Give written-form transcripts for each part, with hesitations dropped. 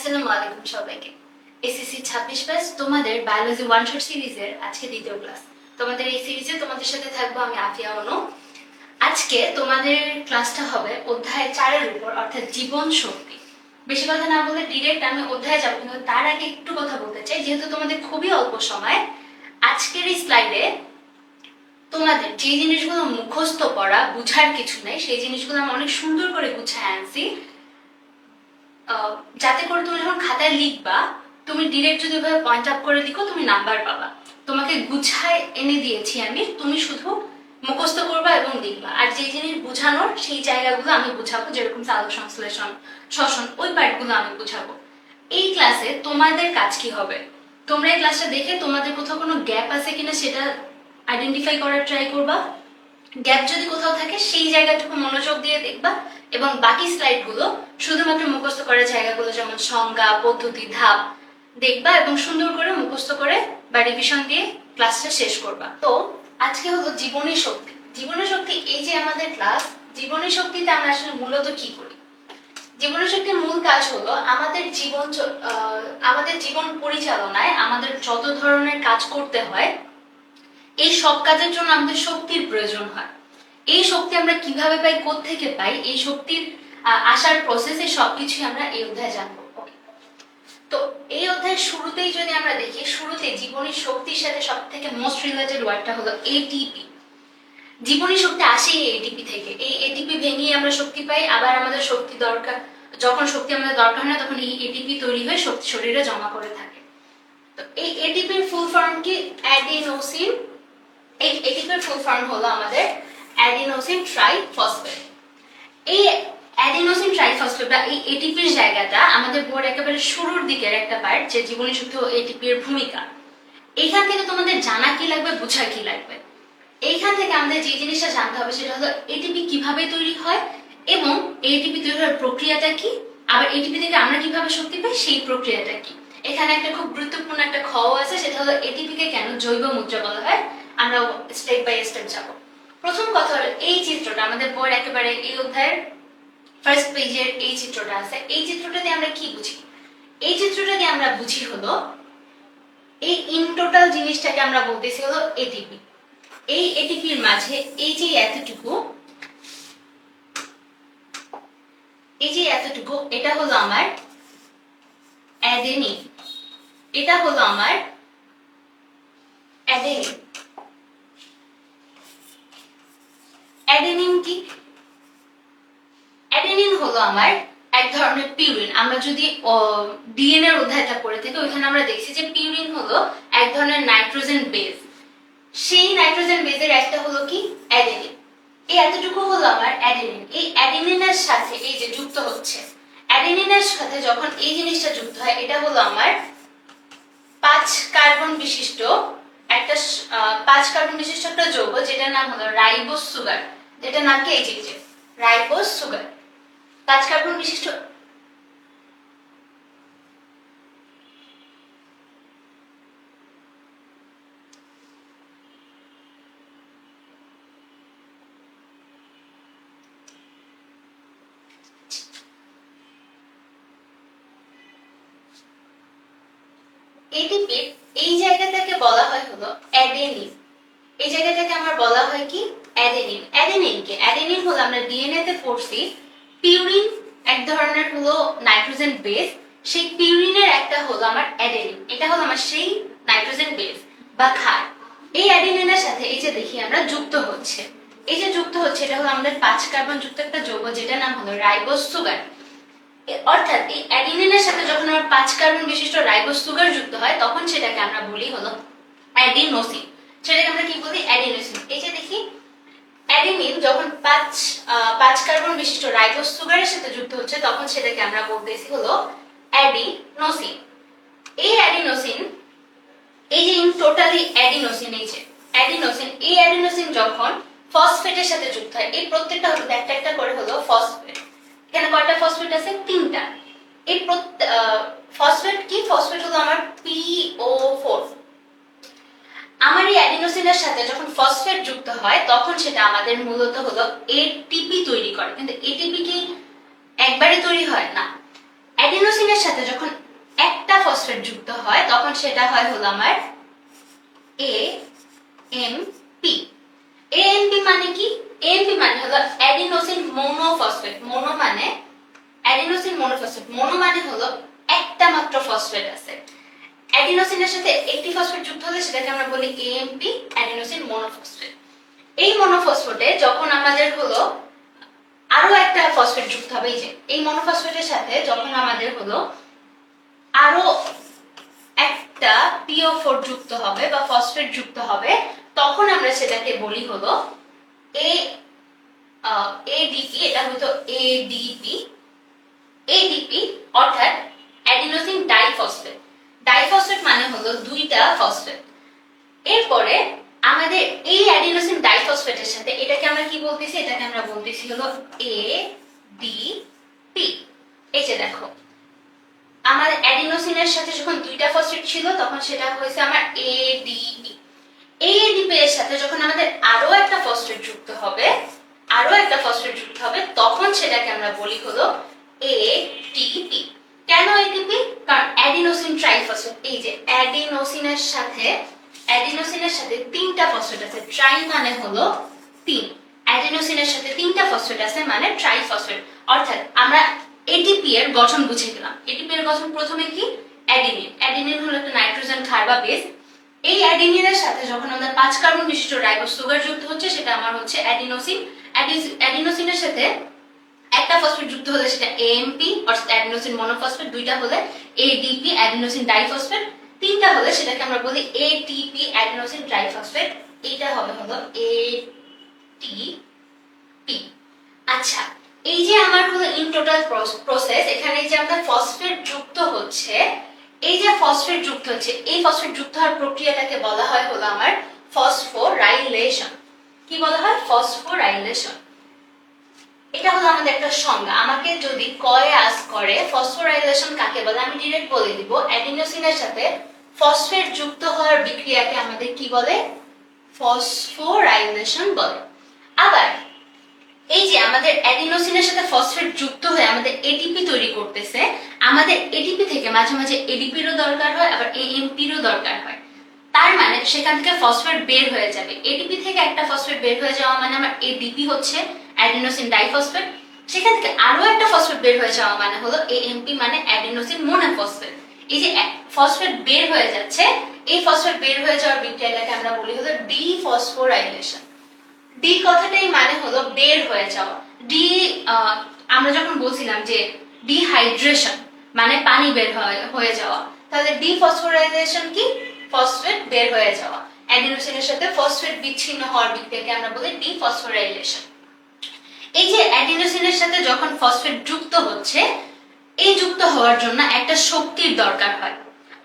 আসসালামু আলাইকুম সবাইকে। এসএসসি 26 ব্যাচ তোমাদের বায়োলজি ওয়ান শট সিরিজের আজকে দ্বিতীয় ক্লাস। তোমাদের এই সিরিজে তোমাদের সাথে থাকবো আমি আফিয়া অনু। আজকে তোমাদের ক্লাসটা হবে অধ্যায় 4 এর উপর, অর্থাৎ জীবন শক্তি। বেশি কথা না বলে ডিরেক্ট আমি অধ্যায়ে যাবো, কিন্তু তার আগে একটু কথা বলতে চাই, যেহেতু তোমাদের খুবই অল্প সময়। আজকের এই স্লাইডে তোমাদের যে জিনিসগুলো মুখস্থ পড়া বুঝার কিছু নেই, সেই জিনিসগুলো আমি অনেক সুন্দর করে গুছায় আনছি, যাতে করে তুমি যখন খাতায় লিখবা তুমি ডিরেক্ট যদি ওইভাবে পয়েন্ট আপ করে লিখো তুমি নাম্বার পাবা। তোমাকে গুছায় এনে দিয়েছি আমি, তুমি শুধু মুখস্থ করবা এবং লিখবা। আর যে জিনিস বুঝানোর সেই জায়গাগুলো আমি বুঝাবো, যেরকম চালক সংশ্লেষণ, শ্বসন, ওই পার্টগুলো আমি বুঝাবো। এই ক্লাসে তোমাদের কাজ কি হবে, তোমরা এই ক্লাসটা দেখে তোমাদের কোথাও কোনো গ্যাপ আছে কিনা সেটা আইডেন্টিফাই করার ট্রাই করবা। গ্যাপ যদি কোথাও থাকে সেই জায়গাটুকু মনোযোগ দিয়ে দেখবা, এবং বাকি স্লাইডগুলো শুধুমাত্র মুখস্থ করার জায়গাগুলো যেমন সংজ্ঞা, পদ্ধতি, ধাপ দেখবা এবং সুন্দর করে মুখস্থ করে বা রিভিশন দিয়ে ক্লাসটা শেষ করবা। তো আজকে হলো জীবনী শক্তি। জীবনী শক্তি, এই যে আমাদের ক্লাস, জীবনী শক্তিতে আমরা আসলে মূলত কি করি? জীবনী শক্তির মূল কাজ হলো আমাদের জীবন পরিচালনায় আমাদের যত ধরনের কাজ করতে হয়, এই সব কাজের জন্য আমাদের শক্তির প্রয়োজন হয়। এই শক্তি আমরা কিভাবে পাই, কোত্থেকে পাই, এই শক্তির আসার প্রসেসে সবকিছু আমরা এই অধ্যায়ে জানবো। তো এই অধ্যায়ের শুরুতেই যদি আমরা দেখি, শুরুতে জীবনী শক্তির সাথে সব থেকে মোস্ট রিলেটেড ওয়ার্ডটা হলো এটিপি। জীবনী শক্তি আসে এই এটিপি থেকে। এই এটিপি ভেঙে আমরা শক্তি পাই, আবার আমাদের শক্তি দরকার, যখন শক্তি আমাদের দরকার হয় তখন এই এটিপি তৈরি হয়ে শক্তি শরীরে জমা করে থাকে। তো এই এটিপির ফুল ফর্ম কি? অ্যাডিনোসিন। এই এটিপির ফুল ফর্ম হলো আমাদের অ্যাডিনোসিন ট্রাইফসফেট। এই অ্যাডিনোসিন ট্রাইফসফেট বা এই এটিপির জায়গাটা আমাদের বোর্ড একেবারে শুরুর দিকের একটা পার্ট, যে জীবনী শক্তি ও এটিপির ভূমিকা। এইখান থেকে তোমাদের জানা কি লাগবে, বোঝা কি লাগবে। এইখান থেকে আমাদের যে জিনিসটা জানতে হবে সেটা হলো এটিপি কিভাবে তৈরি হয় এবং এটিপি তৈরি হওয়ার প্রক্রিয়াটা কি, আবার এটিপি থেকে আমরা কিভাবে শক্তি পাই সেই প্রক্রিয়াটা কি। এখানে একটা খুব গুরুত্বপূর্ণ একটা খ আছে, সেটা হলো এটিপিকে কেন জৈব মুদ্রা বলা হয়। আমরা স্টেপ বাই স্টেপ যাব। প্রথম কথা হলো এই চিত্রটা আমাদের বোর্ড একেবারে এই অধ্যায়ের ফার্স্ট পেজের এই চিত্রটা আছে। এই চিত্রটা দিয়ে আমরা কি বুঝি? এই চিত্রটা দিয়ে আমরা বুঝি হলো এই ইন টোটাল জিনিসটাকে আমরা বলতেছি হলো এটিপি। এই এটিপির মাঝে এই যে এতটুকু, এটা হলো আমার অ্যাডেনিন। এটা হলো আমার অ্যাডেনিন। অ্যাডেনিন কি? অ্যাডেনিন হলো আমার এক ধরনের পিউরিন। আমরা যদি ডিএনএ এর অধ্যায়টা পড়ে থাকি, ওইখানে আমরা দেখছি যে পিউরিন হলো এক ধরনের নাইট্রোজেন বেস। সেই নাইট্রোজেন বেসের একটা হলো কি? অ্যাডেনিন। এই এতটুকু হলো আমার অ্যাডেনিন। এই অ্যাডেনিনের সাথে এই যে যুক্ত হচ্ছে, অ্যাডেনিনের সাথে যখন এই জিনিসটা যুক্ত হয়, এটা হলো আমার 5 কার্বন বিশিষ্ট একটা 5 কার্বন বিশিষ্ট একটা যৌগ, যেটার নাম হলো রাইবোজ সুগার। যেটার নাম কি? এই যে রাইবোজ সুগার। 5 কার্বন বিশিষ্ট এটিপির এই জায়গাটাকে বলা হয় হলো অ্যাডেনিন। এই জায়গাটাকে আমরা বলা হয় কি? অ্যাডেনিন। অ্যাডেনিনকে, অ্যাডেনিন হলো আমরা ডিএনএ তে পড়ছি পিউরিন এক ধরনের হলো নাইট্রোজেন বেস। সেই পিউরিনের একটা হলো আমার অ্যাডেনিন। এটা হলো আমার সেই নাইট্রোজেন বেস বা ক্ষার। এই অ্যাডেনিনের সাথে এই যে দেখি আমরা যুক্ত হচ্ছে, এই যে যুক্ত হচ্ছে, এটা হলো আমাদের 5 কার্বন যুক্ত একটা যৌগ, যেটার নাম হলো রাইবোজ সুগার। অর্থাৎ এই অ্যাডিনিনের সাথে যখন আমার 5 কার্বন বিশিষ্ট রাইবোজ সুগার যুক্ত হয়, তখন সেটাকে আমরা বলি হলো অ্যাডিনোসিন। সেটাকে আমরা কি বলি? অ্যাডিনোসিন। এই যে দেখি অ্যাডিনিন যখন 5 কার্বন বিশিষ্ট রাইবোজ সুগারের সাথে যুক্ত হচ্ছে, তখন সেটাকে আমরা বলতেছি হলো অ্যাডিনোসিন। এই অ্যাডিনোসিন, এই যে ইন টোটালি অ্যাডিনোসিন, এই যে অ্যাডিনোসিন, এই অ্যাডিনোসিন যখন ফসফেটের সাথে যুক্ত হয়, এই প্রত্যেকটা হলো একটা একটা করে হলো ফসফেট। এখানে কয়টা ফসফেট আছে? 3টা। এই ফসফেট কি? ফসফেট হলো আমার PO4। আমার এই অ্যাডিনোসিনের সাথে যখন ফসফেট যুক্ত হয়, তখন সেটা আমাদের মূলত হলো এটিপি তৈরি করে। কিন্তু এটিপি কি একবারে তৈরি হয় না। অ্যাডিনোসিনের সাথে যখন হয় হলো আমার AMP। AMP মানে কি? AMP মানে হলো অ্যাডিনোসিন মোনোফসফেট। মোনো মানে অ্যাডিনোসিন মোনোফসফেট। মোনো মানে হলো একটা মাত্র ফসফেট আছে। অ্যাডিনোসিনের সাথে একটি ফসফেট যুক্ত হলে সেটাকে আমরা বলি AMP, অ্যাডিনোসিন মোনোফসফেট। এই মোনোফসফেটে যখন আমাদের হলো আরো একটা ফসফেট যুক্ত হবে, এই যে এই মোনোফসফেটের সাথে যখন আমাদের হলো আরো একটা PO4 যুক্ত হবে বা ফসফেট যুক্ত হবে, তখন আমরা সেটাকে বলি হলো ADP। এটা হয়তো ADP অর্থাৎ অ্যাডিনোসিন ডাইফসফেট। ডাইফসফেট মানে হলো দুইটা ফসফেট। এরপরে আমাদের এই অ্যাডিনোসিন ডাইফসফেটের সাথে এটাকে আমরা কি বলতেছি? এটাকে আমরা বলতেছি হলো ADP। এই যে দেখো, আমাদের অ্যাডিনোসিনের সাথে যখন দুইটা ফসফেট ছিল তখন সেটা হয়েছে আমার ADP। এই ADP এর সাথে যখন আমাদের আরো একটা ফসফেট যুক্ত হবে, তখন সেটাকে আমরা বলি হলো ATP। কেন ATP? কারণ অ্যাডিনোসিন ট্রাইফসফেট। এই যে অ্যাডিনোসিনের সাথে তিনটা ফসফেট আছে। ট্রাই মানে হলো তিন, অ্যাডিনোসিনের সাথে তিনটা ফসফেট আছে মানে ট্রাইফসফেট। অর্থাৎ আমরা ATP এর গঠন বুঝে গেলাম। ATP এর গঠন প্রথমে কি? অ্যাডিনিন। অ্যাডিনিন হলো একটা নাইট্রোজেন ক্ষার বা বেস। এই অ্যাডিনিনের সাথে যখন আমাদের 5 কার্বন বিশিষ্ট রাইবোজ সুগার যুক্ত হচ্ছে সেটা আমার হচ্ছে অ্যাডিনোসিন। অ্যাডিনোসিনের সাথে একটা ফসফেট যুক্ত হলে সেটা AMP অর্থাৎ অ্যাডিনোসিন মোনোফসফেট, দুইটা হলে ADP অ্যাডিনোসিন ডাইফসফেট, তিনটা হলে সেটাকে আমরা বলি ATP অ্যাডিনোসিন ট্রাইফসফেট। এইটা হবে হলো ATP। আচ্ছা, এই যে আমার হলো ইন টোটাল প্রসেস, এখানে যে আমাদের ফসফেট যুক্ত হচ্ছে, এই ফসফেট যুক্ত হওয়ার প্রক্রিয়াটাকে বলা হয় হলো আমার ফসফোরাইলেশন। কি বলা হয়? ফসফোরাইলেশন। এটা হলো আমাদের একটা সংজ্ঞা। আমাকে যদি কয়ে আস করে ফসফোরাইলেশন কাকে বলে, আমি ডিরেক্ট বলে দিব অ্যাডিনোসিনের সাথে ফসফেট যুক্ত হওয়ার বিক্রিয়াকে আমাদের কি বলে? ফসফোরাইলেশন বলে। আবার এই যে আমাদের অ্যাডিনোসিনের সাথে ফসফেট যুক্ত হয়ে আমাদের ATP তৈরি করতেছে, আমাদের ATP থেকে মাঝে মাঝে ADP এরও দরকার হয়, আবার AMP এরও দরকার হয়। তার মানে সেখান থেকে ফসফেট বের হয়ে যাবে। ATP থেকে একটা ফসফেট বের হয়ে যাওয়া মানে আমার ADP হচ্ছে অ্যাডিনোসিন ডাইফসফেট। সেখান থেকে আরো একটা ফসফেট বের হয়ে যাওয়া মানে হলো AMP মানে অ্যাডিনোসিন মোনোফসফেট। এই যে ফসফেট বের হয়ে যাচ্ছে, এই ফসফেট বের হয়ে যাওয়ার বিক্রিয়াটাকে আমরা বলি হলো ডিফসফোরাইলেশন। ডি কথাটাই মানে হলো বের হয়ে যাওয়া। আমরা যখন বলছিলাম যে ডিহাইড্রেশন মানে পানি বের হয়ে যাওয়া, তাহলে ডিফসফোরাইলেশন কি? ফসফেট বের হয়ে যাওয়া। অ্যাডিনোসিনের সাথে ফসফেট বিচ্ছিন্ন হওয়ার বিক্রিয়াকে আমরা বলি ডিফসফোরাইলেশন। এই যে অ্যাডিনোসিনের সাথে যখন ফসফেট যুক্ত হচ্ছে, এই যুক্ত হওয়ার জন্য একটা শক্তির দরকার হয়।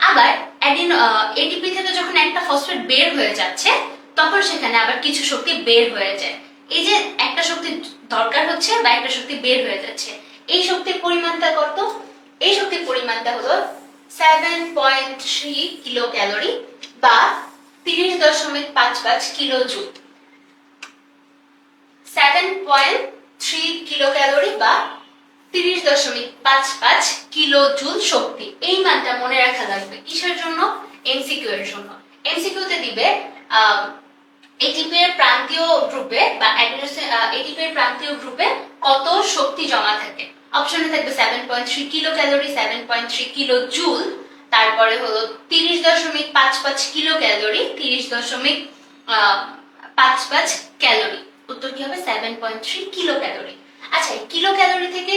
আবার ATP থেকে যখন একটা ফসফেট বের হয়ে যাচ্ছে তখন সেখানে আবার কিছু শক্তি বের হয়ে যায়। এই যে একটা শক্তি দরকার হচ্ছে বা একটা শক্তি বের হয়ে যাচ্ছে, এই শক্তির পরিমাণটা কত? এই শক্তির পরিমাণটা হলো 7.3 কিলো ক্যালোরি বা 30.55 কিলো জুল। 7.3 কিলো ক্যালোরি বা 30.55 কিলো জুল শক্তি। এই মানটা মনে রাখা লাগবে। কিসের জন্য? এমসিকিউ এর জন্য। এমসিকিউ তে দিবে ATP এর প্রান্তীয় গ্রুপে বা ATP এর প্রান্তীয় গ্রুপে কত শক্তি জমা থাকে। অপশনে থাকবে 7.3 কিলো ক্যালোরি, 7.3 কিলো জুল, তারপরে হলো 30.55 কিলো ক্যালোরি, 30.55 ক্যালোরি। উত্তর কি হবে? 7.3 কিলো ক্যালোরি। আচ্ছা, কিলো ক্যালোরি থেকে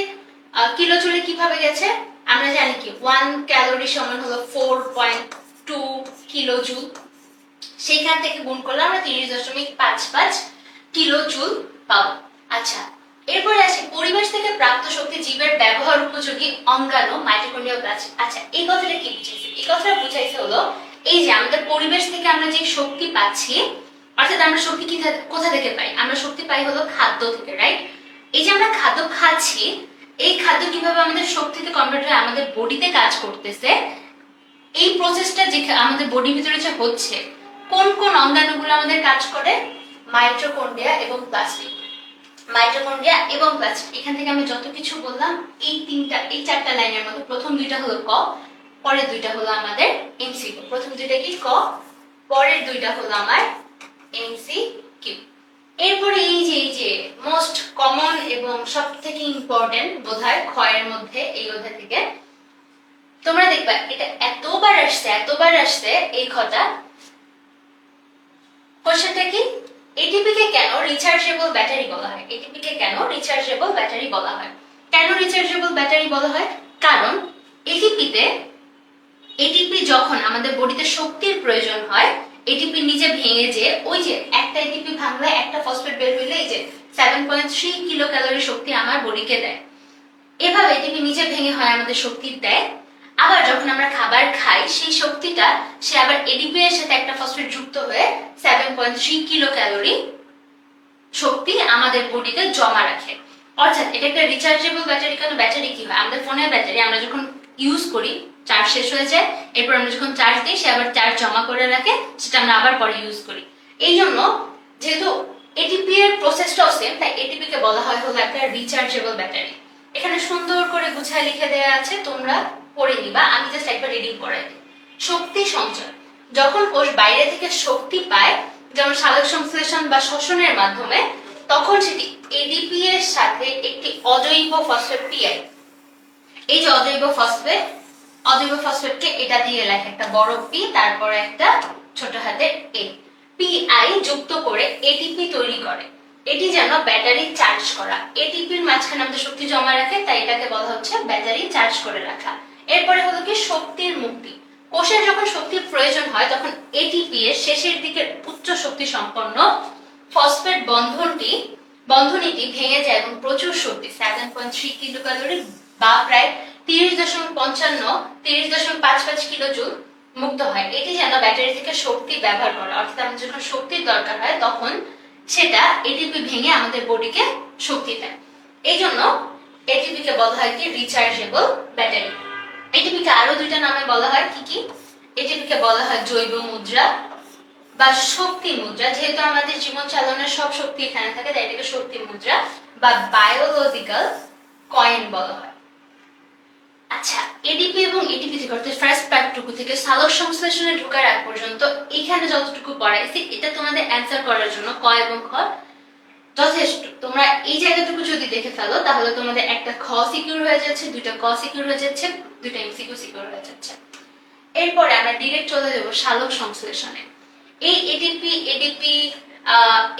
কিলো জুলে কিভাবে গেছে? আমরা জানি কি 1 ক্যালোরি সমান হলো 4.2 কিলো জুল। সেখান থেকে গুণ করলে আমরা 30.55 কিলো জুল পাবো। আচ্ছা, এরপরে আসি পরিবেশ থেকে প্রাপ্ত শক্তি জীবের ব্যবহার উপযোগী অঙ্গাণু মাইটোকন্ড্রিয়াল প্লাজম। আচ্ছা, এই কথাটা কি বুঝাইছে? এই কথাটা বুঝাইছে হলো এই যে আমাদের পরিবেশ থেকে আমরা যে শক্তি পাচ্ছি, অর্থাৎ আমরা শক্তি কোথা থেকে পাই? আমরা শক্তি পাই হলো খাদ্য থেকে, রাইট? এই যে আমরা খাদ্য খাচ্ছি, এই খাদ্য কিভাবে আমাদের শক্তিতে কনভার্ট হয়ে আমাদের বডিতে কাজ করতেছে, এই প্রসেসটা যে আমাদের বডির ভিতরে যে হচ্ছে, কোন কোন অঙ্গাণুগুলো আমাদের কাজ করে? মাইটোকন্ড্রিয়া এবং প্লাজমিড। মাইটোকন্ড্রিয়া এবং প্লাজমিড। এখান থেকে আমি যত কিছু বললাম এই 4টা লাইনের মধ্যে প্রথম দুইটা হলো ক, পরের দুইটা হলো আমাদের এমসিকিউ। প্রথম দুইটা কি ক, পরের দুইটা হলো আমার এমসিকিউ। এরপরে এই যে মোস্ট কমন এবং সবথেকে ইম্পর্টেন্ট বোধহয় ক্ষয়ের মধ্যে, এই অধ্যায় থেকে তোমরা দেখবা এটা এতবার আসছে এই খটা। কোশ্চেনটা কি, এটিপি কে কেন রিচার্জেবল ব্যাটারি বলা হয়? এটিপি কে কেন রিচার্জেবল ব্যাটারি বলা হয়? কেন রিচার্জেবল ব্যাটারি বলা হয়? কারণ এটিপি যখন আমাদের বডিতে শক্তির প্রয়োজন হয়, এটিপি নিজে ভেঙে যে ওই যে একটা এটিপি ভাঙলে একটা ফসফেট বের হইলে এই যে 7.3 কিলো ক্যালোরি শক্তি আমার বডিকে দেয়। এভাবে এটিপি নিজে ভেঙে হয় আমাদের শক্তি দেয়। আবার যখন আমরা খাবার খাই সেই শক্তিটা সে আবার এডিপি এর সাথে একটা ফসফেট যুক্ত হয়ে 7.3 কিলো ক্যালোরি শক্তি আমাদের বডিতে জমা রাখে। অর্থাৎ এটা একটা রিচার্জেবল ব্যাটারি। কেন ব্যাটারি কি হয়, আমাদের ফোনের ব্যাটারি আমরা যখন ইউজ করি চার্জ শেষ হয়ে যায়, এরপর আমরা যখন চার্জ দিই সে আবার চার্জ জমা করে রাখে, সেটা আমরা আবার পরে ইউজ করি। এই জন্য যেহেতু এটিপি এর প্রসেসটাও সেম, তাই এটিপি কে বলা হয় হলো একটা রিচার্জেবল ব্যাটারি। এখানে সুন্দর করে গুছায় লিখে দেওয়া আছে, তোমরা পড়ে নিবা, আমি জাস্ট একবার রিডিং করাই দিই। শক্তি সঞ্চয়, যখন কোষ বাইরে থেকে শক্তি পায় যেমন সালোক সংশ্লেষণ বা শ্বসনের মাধ্যমে, তখন সেটি এডিপি এর সাথে একটি অজৈব ফসফেট পিআই, এই যে অজৈব ফসফেটকে এটা দিয়ে লেখে একটা বড় পি তারপরে একটা ছোট হাতের এ, পিআই যুক্ত করে এটিপি তৈরি করে। এটি যেন ব্যাটারি চার্জ করা, এটিপির মাঝখানে আমাদের শক্তি জমা রাখে, তাই এটাকে বলা হচ্ছে ব্যাটারি চার্জ করে রাখা। এরপরে হলো কি শক্তির মুক্তি। কোষের যখন শক্তির প্রয়োজন হয় তখন এটিপি এর শেষের দিকের উচ্চ শক্তি সম্পন্ন ফসফেট বন্ধনীটি ভেঙে যায় এবং প্রচুর শক্তি 7.3 কিলো ক্যালোরি বা প্রায় 30.55 কিলো জুল মুক্ত হয়। এটি যেন ব্যাটারি থেকে শক্তি ব্যবহার করে, অর্থাৎ আমাদের যখন শক্তির দরকার হয় তখন সেটা এটিপি ভেঙে আমাদের বডিকে শক্তি দেয়। এই জন্য এটিপি কে বলা হয় কি রিচার্জেবল ব্যাটারি। এটিপি কে আরো দুইটা নামে বলা হয় কি কি, এটিপি কে বলা হয় জৈব মুদ্রা বা শক্তি মুদ্রা, যেহেতু আমাদের জীবন চালানোর সব শক্তি এখানে থাকে তাই এটাকে শক্তি মুদ্রা বা বায়োলজিক্যাল কয়েন বলা হয়। আচ্ছা, এডিপি এবং এটিপি থেকে অর্থাৎ ফার্স্ট পার্টটুকু থেকে সালোক সংশ্লেষণে ঢোকার আগ পর্যন্ত এখানে যতটুকু পড়াইছি এটা তোমাদের অ্যান্সার করার জন্য ক এবং খ যথেষ্ট। তোমরা এই জায়গাটুকু যদি দেখে ফেলো তাহলে তোমাদের একটা খ সিকিউর হয়ে যাচ্ছে, দুইটা ক সিকিউর হয়ে যাচ্ছে, দুইটা এমসিকিউ সিকিউর হয়ে যাচ্ছে। এরপরে আমরা ডিরেক্ট চলে যাব সালোক সংশ্লেষণে। এই এডিপি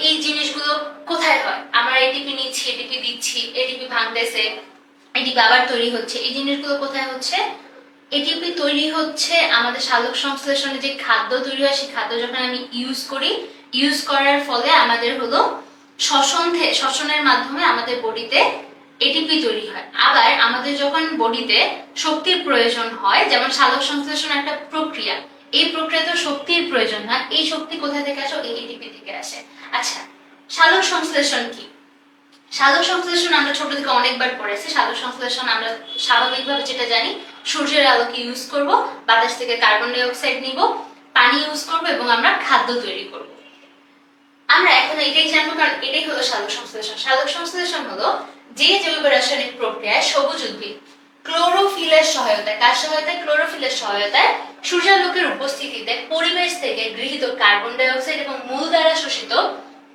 এই জিনিসগুলো কোথায় হয়? আমরা এটিপি নিচ্ছি, এটিপি দিচ্ছি, এটিপি ভাঙতেছে, এটিপি আবার তৈরি হচ্ছে, এই জিনিসগুলো কোথায় হচ্ছে? এটিপি তৈরি হচ্ছে আমাদের সালোক সংশ্লেষণে যে খাদ্য তৈরি হয় সেই খাদ্য যখন আমি ইউজ করার ফলে আমাদের হলো শ্বসনের মাধ্যমে আমাদের বডিতে এটিপি তৈরি হয়। আবার আমাদের যখন বডিতে শক্তির প্রয়োজন হয়, যেমন সালোক সংশ্লেষণ একটা প্রক্রিয়া, এই প্রক্রিয়াতে শক্তির প্রয়োজন হয়, এই শক্তি কোথা থেকে আসে? এই এটিপি থেকে আসে। আচ্ছা, সালোক সংশ্লেষণ কি? সালোক সংশ্লেষণ আমরা ছোট থেকে অনেকবার পড়েছি। সালোক সংশ্লেষণ আমরা স্বাভাবিকভাবে যেটা জানি, সূর্যের আলোকে ইউজ করব, বাতাস থেকে কার্বন ডাই অক্সাইড নিব, পানি ইউজ করব এবং আমরা খাদ্য তৈরি করব। আমরা এখন এটাই জানবো কারণ এটাই হলো সালোক সংশ্লেষণ। সালোক সংশ্লেষণ হলো যে জৈব রাসায়নিক প্রক্রিয়ায় সবুজ উদ্ভিদ ক্লোরোফিলের সহায়তায়, কার সহায়তায়? ক্লোরোফিলের সহায়তায় সূর্যালোকের উপস্থিতিতে পরিবেশ থেকে গৃহীত কার্বন ডাই অক্সাইড এবং মূল দ্বারা শোষিত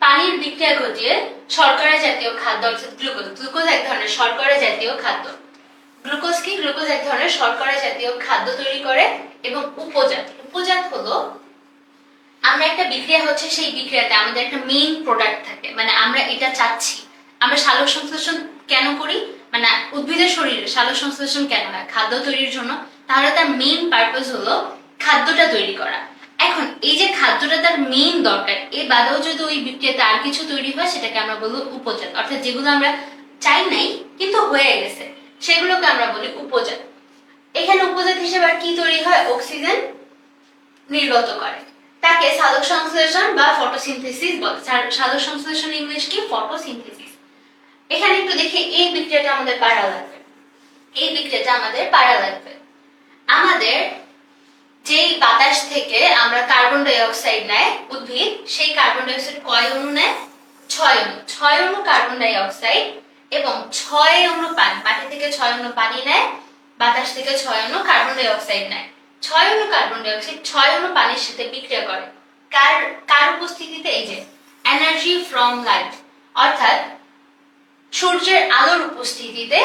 পানির বিক্রিয়া ঘটিয়ে শর্করা জাতীয় খাদ্য অর্থাৎ গ্লুকোজ এক ধরনের শর্করা জাতীয় খাদ্য। গ্লুকোজ কি? গ্লুকোজ এক ধরনের শর্করা জাতীয় খাদ্য তৈরি করে। এবং উপজাত হলো আমরা একটা বিক্রিয়া হচ্ছে, সেই বিক্রিয়াতে আমাদের একটা মেইন প্রোডাক্ট থাকে, মানে আমরা এটা চাচ্ছি। আমরা সালোক সংশ্লেষণ কেন করি? মানে উদ্ভিদের শরীরে সালোক সংশ্লেষণ কেন হয়? খাদ্য তৈরির জন্য। তাহলে তার মেইন পারপাস হলো খাদ্যটা তৈরি করা। এখন এই যে খাদ্যটা তার মেইন দরকার, এ বাদেও যদি ওই বিক্রিয়াতে আর কিছু তৈরি হয় সেটাকে আমরা বলবো উপজাত। অর্থাৎ যেগুলো আমরা চাই নাই কিন্তু হয়ে গেছে সেগুলোকে আমরা বলি উপজাত। এখানে উপজাত হিসেবে আর কি তৈরি হয়? অক্সিজেন নির্গত করে, তাকে সালোক সংশ্লেষণ বা ফটোসিনথেসিস বলে। সালোক সংশ্লেষণ ইংলিশ কি? ফটোসিনথেসিস। এখানে একটু দেখি এই বিক্রিয়াটা আমাদের পারা লাগবে। আমাদের যেই বাতাস থেকে আমরা কার্বন ডাই অক্সাইড নেয় উদ্ভিদ, সেই কার্বন ডাই অক্সাইড কয় অণু নেয়? 6 অণু কার্বন ডাই অক্সাইড এবং 6 অণু পানি, মাটি থেকে 6 অণু পানি নেয় বাতাস থেকে 6 অণু কার্বন ডাই অক্সাইড নেয়। 6 অণু কার্বন ডাই অক্সাইড 6 অণু পানির সাথে বিক্রিয়া করে। কার কার উপস্থিতিতে? এই যে এনার্জি ফ্রম লাইট, অর্থাৎ সূর্যের আলোর উপস্থিতিতে।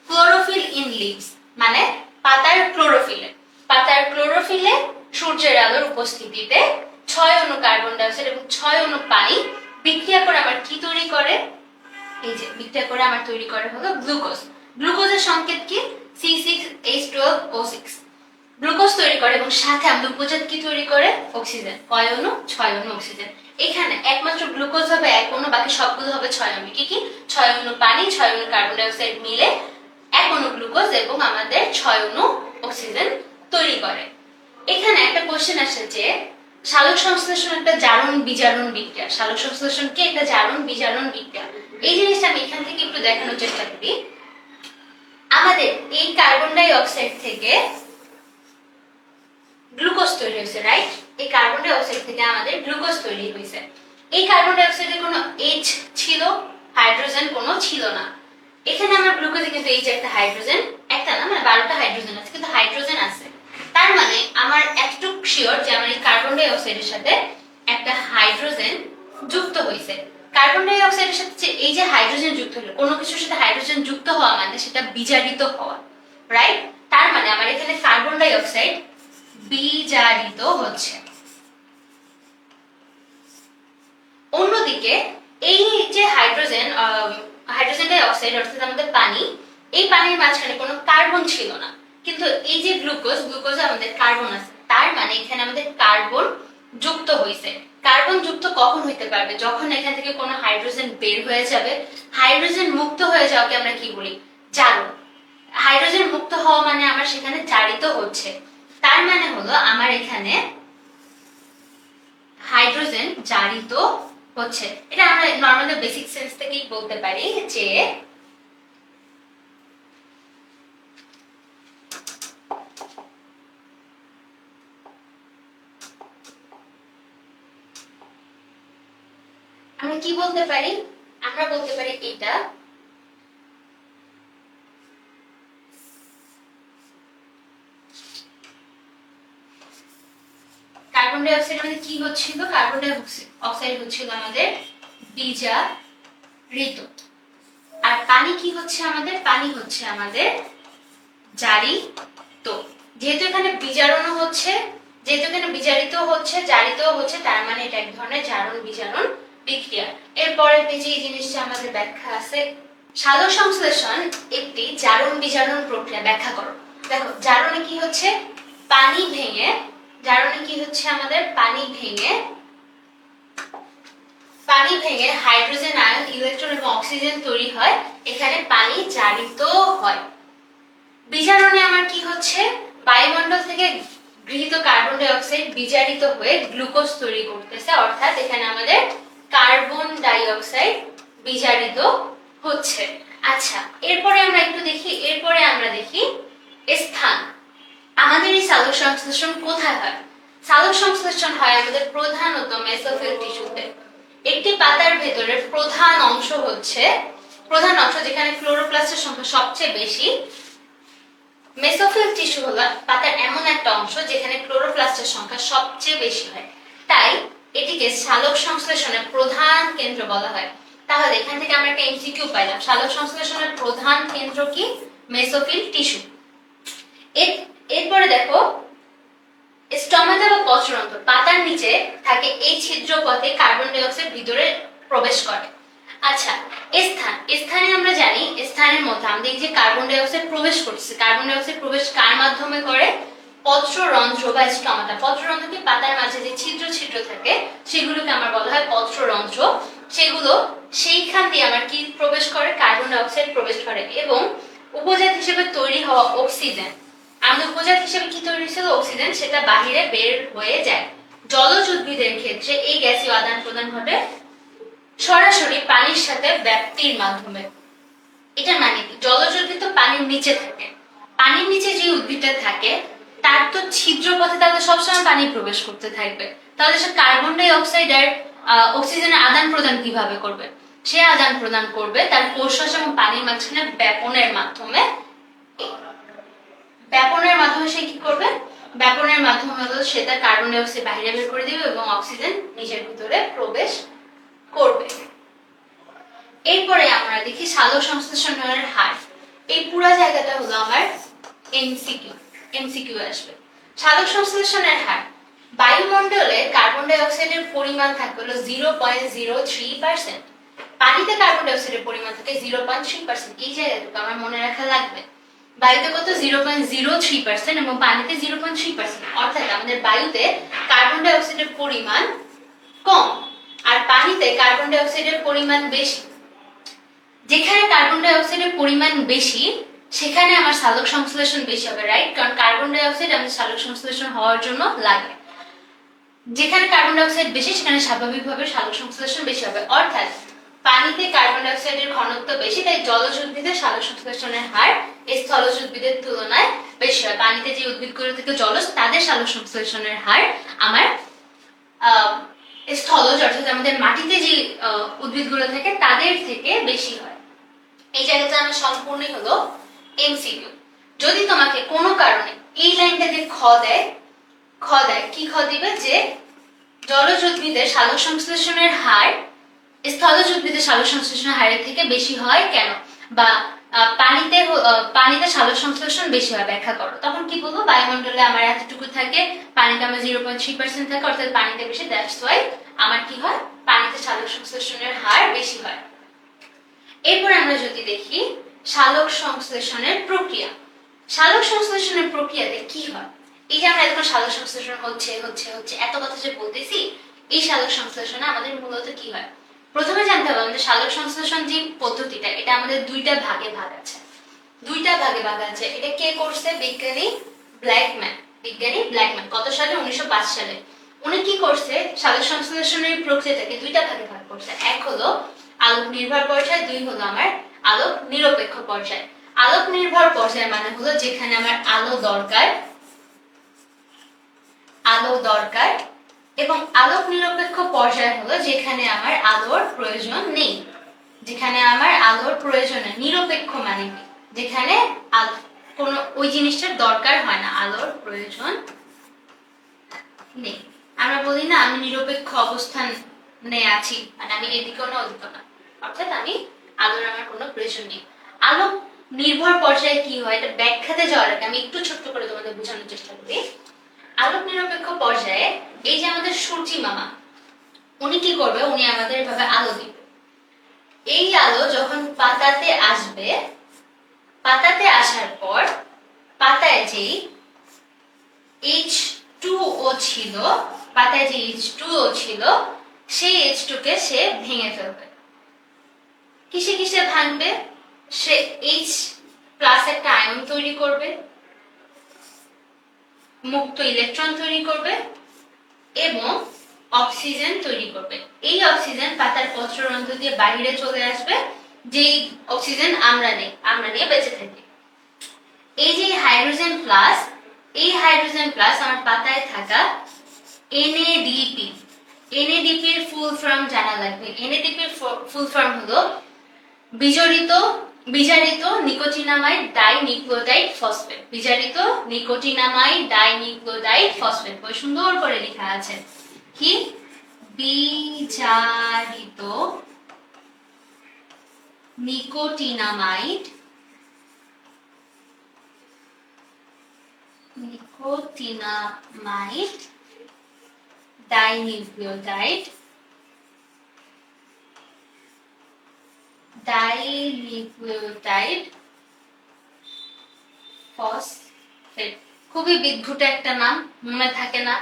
ক্লোরোফিল ইন লিভস মানে পাতার ক্লোরোফিলে সূর্যের আলোর উপস্থিতিতে 6 অণু কার্বন ডাই অক্সাইড এবং 6 অণু পানি বিক্রিয়া করে আমার কি তৈরি করে? এই যে বিক্রিয়া করে আমার তৈরি করে হলো গ্লুকোজ। গ্লুকোজের সংকেত কি? C6H12O6। গ্লুকোজ তৈরি করে এবং সাথে আম্ল উপজাত কি তৈরি করে? অক্সিজেন। কয় অণু? 6 অণু অক্সিজেন। এখানে একমাত্র গ্লুকোজ হবে 1 অণু, বাকি সবগুলো হবে 6 অণু। কি কি? 6 অণু পানি, 6 অণু কার্বন ডাই অক্সাইড মিলে 1 অণু গ্লুকোজ এবং আমাদের 6 অণু অক্সিজেন তৈরি করে। এখানে একটা কোশ্চেন আসে যে সালোক সংশ্লেষণ একটা জারণ বিজারণ বিক্রিয়া। সালোক সংশ্লেষণ কি? একটা জারণ বিজারণ বিক্রিয়া। এই জিনিসটা আমি এখান থেকে একটু দেখানোর চেষ্টা করি। আমাদের এই কার্বন ডাই অক্সাইড থেকে গ্লুকোজ তৈরি হয়েছে, রাইট? এই কার্বন ডাই অক্সাইড থেকে আমাদের গ্লুকোজ তৈরি হয়েছে। এই কার্বন ডাই অক্সাইডে কোনো H ছিল, হাইড্রোজেন কোনো ছিল না। এখানে আমার গ্লুকোজে কিন্তু এই যে একটা হাইড্রোজেন, একটা না মানে 12টা হাইড্রোজেন আছে, কিন্তু হাইড্রোজেন আছে। তার মানে আমার এতটুকু শিওর যে আমার এই কার্বন ডাই অক্সাইডের সাথে একটা হাইড্রোজেন যুক্ত হয়েছে। কার্বন ডাই অক্সাইডের সাথে এই যে হাইড্রোজেন যুক্ত হলো, কোনো কিছুর সাথে হাইড্রোজেন যুক্ত হওয়া মানে সেটা বিজারিত হওয়া, রাইট? তার মানে আমার এখানে কার্বন ডাই অক্সাইড বিজারিত হচ্ছে। অন্যদিকে এই যে হাইড্রোজেন ডাই অক্সাইড অর্থাৎ আমাদের পানি, এই পানির মাঝখানে কোনো কার্বন ছিল না, কিন্তু এই যে গ্লুকোজে আমাদের কার্বন আছে। তার মানে এখানে আমাদের কার্বন যুক্ত হয়েছে। কার্বন যুক্ত কখন হইতে পারবে? যখন এখান থেকে কোনো হাইড্রোজেন বের হয়ে যাবে। হাইড্রোজেন মুক্ত হয়ে যাওয়াকে আমরা কি বলি? জারণ। হাইড্রোজেন মুক্ত হওয়া মানে আমার সেখানে জারিত হচ্ছে। তার মানে হলো আমার এখানে হাইড্রোজেন জারিত হচ্ছে। এটা আমরা নরমালি বেসিক সেন্স থেকেই বলতে পারি যে আমরা কি বলতে পারি? আমরা বলতে পারি এটা কার্বন ডাই অক্সাইড আমাদের কি হচ্ছিল? কার্বন ডাই অক্সাইড হচ্ছিল আমাদের বিজারিত। আর পানি কি হচ্ছে আমাদের? পানি হচ্ছে আমাদের জারিত। যেহেতু এখানে বিজারণও হচ্ছে, যেহেতু এখানে বিজারিত হচ্ছে, জারিত হচ্ছে, তার মানে এটা এক ধরনের জারণ বিজারণ বিক্রিয়া। এরপরের পেজে এই জিনিসটা আমাদের ব্যাখ্যা আছে। সালোক সংশ্লেষণ একটি জারণ বিজারণ প্রক্রিয়া। ব্যাখ্যা করো। দেখো জারণে কি হচ্ছে? পানি ভেঙে, জারণে কি হচ্ছে আমাদের? পানি ভেঙে হাইড্রোজেন আয়ন, ইলেকট্রন এবং অক্সিজেন তৈরি হয়। এখানে পানি জারিত হয়। বিজারণে আমার কি হচ্ছে? বায়ুমণ্ডল থেকে গৃহীত কার্বন ডাই অক্সাইড বিজারিত হয়ে গ্লুকোজ তৈরি করতেছে, অর্থাৎ এখানে আমাদের কার্বন ডাই অক্সাইড বিজারিত হচ্ছে। আচ্ছা, এরপরে আমরা দেখি স্থান। আমাদের এই সালোক সংশ্লেষণ কোথায় হয়? সালোক সংশ্লেষণ হয় আমাদের প্রধানত মেসোফিল টিস্যুতে। একটি পাতার ভেতরের প্রধান অংশ যেখানে ক্লোরোপ্লাস্টের সংখ্যা সবচেয়ে বেশি। মেসোফিল টিস্যু হলো পাতার এমন একটা অংশ যেখানে ক্লোরোপ্লাস্টের সংখ্যা সবচেয়ে বেশি হয়, তাই এটিকে সালোক সংশ্লেষণের প্রধান কেন্দ্র বলা হয়। তাহলে এখান থেকে আমরা একটা এমসিকিউ পাইলাম, সালোক সংশ্লেষণের প্রধান কেন্দ্র কি? Mesophyll tissue. এরপরে দেখো স্টোমাটা বা পত্ররন্ধ্র, পাতার নিচে থাকে। এই ছিদ্র পথে কার্বন ডাই অক্সাইড ভিতরে প্রবেশ করে। আচ্ছা, স্থানে আমরা জানি স্থানের মধ্যে আমাদের এই যে কার্বন ডাই অক্সাইড প্রবেশ করছে, কার্বন ডাই অক্সাইড প্রবেশ কার মাধ্যমে করে? পত্ররন্ধ্র বা স্টোমাটা। পত্ররন্ধ্রকে পাতার মাঝে যে ছিদ্র থাকে সেগুলোকে আমার বলা হয় পত্ররন্ধ্র। সেগুলো সেইখান দিয়ে আমার কি প্রবেশ করে? কার্বন ডাই অক্সাইড প্রবেশ করে এবং উপজাত হিসেবে তৈরি হওয়া অক্সিজেন, আমাদের উপজাত হিসেবে কি তৈরি হয়েছিল? অক্সিজেন, সেটা বাহিরে বের হয়ে যায়। জলজ উদ্ভিদের ক্ষেত্রে এই গ্যাসীয় আদান প্রদান ঘটে সরাসরি পানির সাথে ব্যাপ্তির মাধ্যমে। এটা মানে কি? জলজ উদ্ভিদ তো পানির নিচে থাকে, পানির নিচে যে উদ্ভিদটা থাকে তার তো ছিদ্র পথে তাহলে সবসময় পানি প্রবেশ করতে থাকবে। তাহলে সে কার্বন ডাই অক্সাইড আর অক্সিজেনের আদান প্রদান কিভাবে করবে? সে আদান প্রদান করবে তার কোষাস এবং পানির মাঝখানে ব্যাপনের মাধ্যমে। মাধ্যমে সে কি করবে, ব্যাপনের মাধ্যমে হলো সে তার কার্বন ডাই অক্সাইড বাইরে বের করে দিবে এবং অক্সিজেন নিজের ভিতরে প্রবেশ করবে। এরপরে আমরা দেখি সালোক সংশ্লেষণের হার। এই পুরো জায়গাটা হলো আমার এমসিকিউ আসবে। সালোক সংশ্লেষণের হার, বায়ুমণ্ডলে কার্বন ডাই অক্সাইডের পরিমাণ থাকবে হলো 0.03%, পানিতে কার্বন ডাই অক্সাইডের পরিমাণ থাকে 0.3%। এই জায়গাটুকু আমার মনে রাখা লাগবে। বায়ুতে কত 0.03% এবং পানিতে 0.3%, অর্থাৎ আমাদের বায়ুতে কার্বন ডাই অক্সাইডের পরিমাণ কম আর পানিতে কার্বন ডাই অক্সাইডের পরিমাণ বেশি। যেখানে কার্বন ডাই অক্সাইডের পরিমাণ বেশি সেখানে আমার সালোক সংশ্লেষণ বেশি হবে, রাইট? কারণ কার্বন ডাই অক্সাইড আমাদের সালোক সংশ্লেষণ হওয়ার জন্য লাগে। যেখানে কার্বন ডাই অক্সাইড বেশি সেখানে স্বাভাবিকভাবে সালোক সংশ্লেষণ বেশি হবে, অর্থাৎ পানিতে কার্বন ডাই অক্সাইডের ঘনত্ব বেশি, তাই জলজ উদ্ভিদের সালোক সংশ্লেষণের হার স্থলজ উদ্ভিদের তুলনায় বেশি হয়। পানিতে যে উদ্ভিদগুলো থেকে জলজ তাদের সালোক সংশ্লেষণের হার আমার স্থলজ অর্থাৎ আমাদের মাটিতে যে উদ্ভিদগুলো থাকে তাদের থেকে বেশি হয়। এই জায়গাটা আমার সম্পূর্ণই হলো এমসিকিউ। যদি তোমাকে কোনো কারণে এই লাইনটাকে খ দেয় কি খ দিবে যে জলজ উদ্ভিদের সালোক সংশ্লেষণের হার স্থলজ উদ্ভিদের সালোক সংশ্লেষণের হারের থেকে বেশি হয় কেন, বা পানিতে সালোক সংশ্লেষণ বেশি হয় ব্যাখ্যা করো। তখন কি বলবো, বায়ুমণ্ডলে আমার এতটুকু থাকে, পানিতে আমার 0.3% থাকে, অর্থাৎ পানিতে বেশি, দ্যাটস ওয়াই আমার কি হয়, পানিতে সালোক সংশ্লেষণের হার বেশি হয়। এরপর আমরা যদি দেখি সালোক সংশ্লেষণের প্রক্রিয়া। সালোক সংশ্লেষণের প্রক্রিয়াতে কি হয়, এই যে আমরা এখন সালোক সংশ্লেষণ হচ্ছে এত কথা যে বলতেছি, এই সালোক সংশ্লেষণে আমাদের মূলত কি হয়, প্রথমে জানতে হবে আমাদের সালোক সংশ্লেষণ যে পদ্ধতিটা এটা আমাদের দুইটা ভাগে ভাগ আছে। এটা কে করছে, বিজ্ঞানী ব্ল্যাকম্যান। কত সালে, 1905 সালে। উনি কি করছে, সালোক সংশ্লেষণের প্রক্রিয়াটাকে দুইটা ভাগে ভাগ করছে। এক হলো আলোক নির্ভর পর্যায়, দুই হলো আমার আলোক নিরপেক্ষ পর্যায়। আলোক নির্ভর পর্যায় মানে হলো যেখানে আমার আলো দরকার এবং আলোক নিরপেক্ষ পর্যায় হলো যেখানে আমার আলোর প্রয়োজন নেই। নিরপেক্ষ মানে কি, যেখানে কোনো ওই জিনিসটার দরকার হয় না, আলোর প্রয়োজন নেই। আমরা বলি না আমি নিরপেক্ষ অবস্থানে আছি, মানে আমি এদিকেও না ওদিকেও না, অর্থাৎ আমি আলোর আমার কোনো প্রয়োজন নেই। আলোক নির্ভর পর্যায়ে কি হয় এটা ব্যাখ্যাতে যাওয়ার আগে আমি একটু ছোট্ট করে তোমাদের বোঝানোর চেষ্টা করি। আলোক নিরপেক্ষ পর্যায়ে এই যে আমাদের সূর্যি মামা, উনি কি করবে, উনি আমাদের এভাবে আলো দিবে। এই আলো যখন পাতাতে আসবে, পাতাতে আসার পর পাতায় যেই H2O ছিল সেই H2 কে সে ভেঙে ফেলবে। কিসে ভাঙবে, সে H+ একটা আয়ন তৈরি করবে, মুক্ত ইলেকট্রন তৈরি করবে এবং অক্সিজেন তৈরি করবে। এই অক্সিজেন পাতার পত্ররন্ধ্র দিয়ে বাইরে চলে আসবে, যেই অক্সিজেন আমরা নিয়ে বেঁচে থাকি। এই যে হাইড্রোজেন প্লাস আমার পাতায় থাকা NADP এর ফুল ফর্ম জানা লাগবে। NADP এর ফুল ফর্ম হলো বিজারিত নিকোটিনামাইড ডাইনিউক্লিওটাইড ফসফেট। বই সুন্দর করে লেখা আছে কি, বিজারিত নিকোটিনামাইড ডাইনিউক্লিওটাইড ফসফেট। খুবই বিদঘুটে একটা নাম, মনে থাকে না,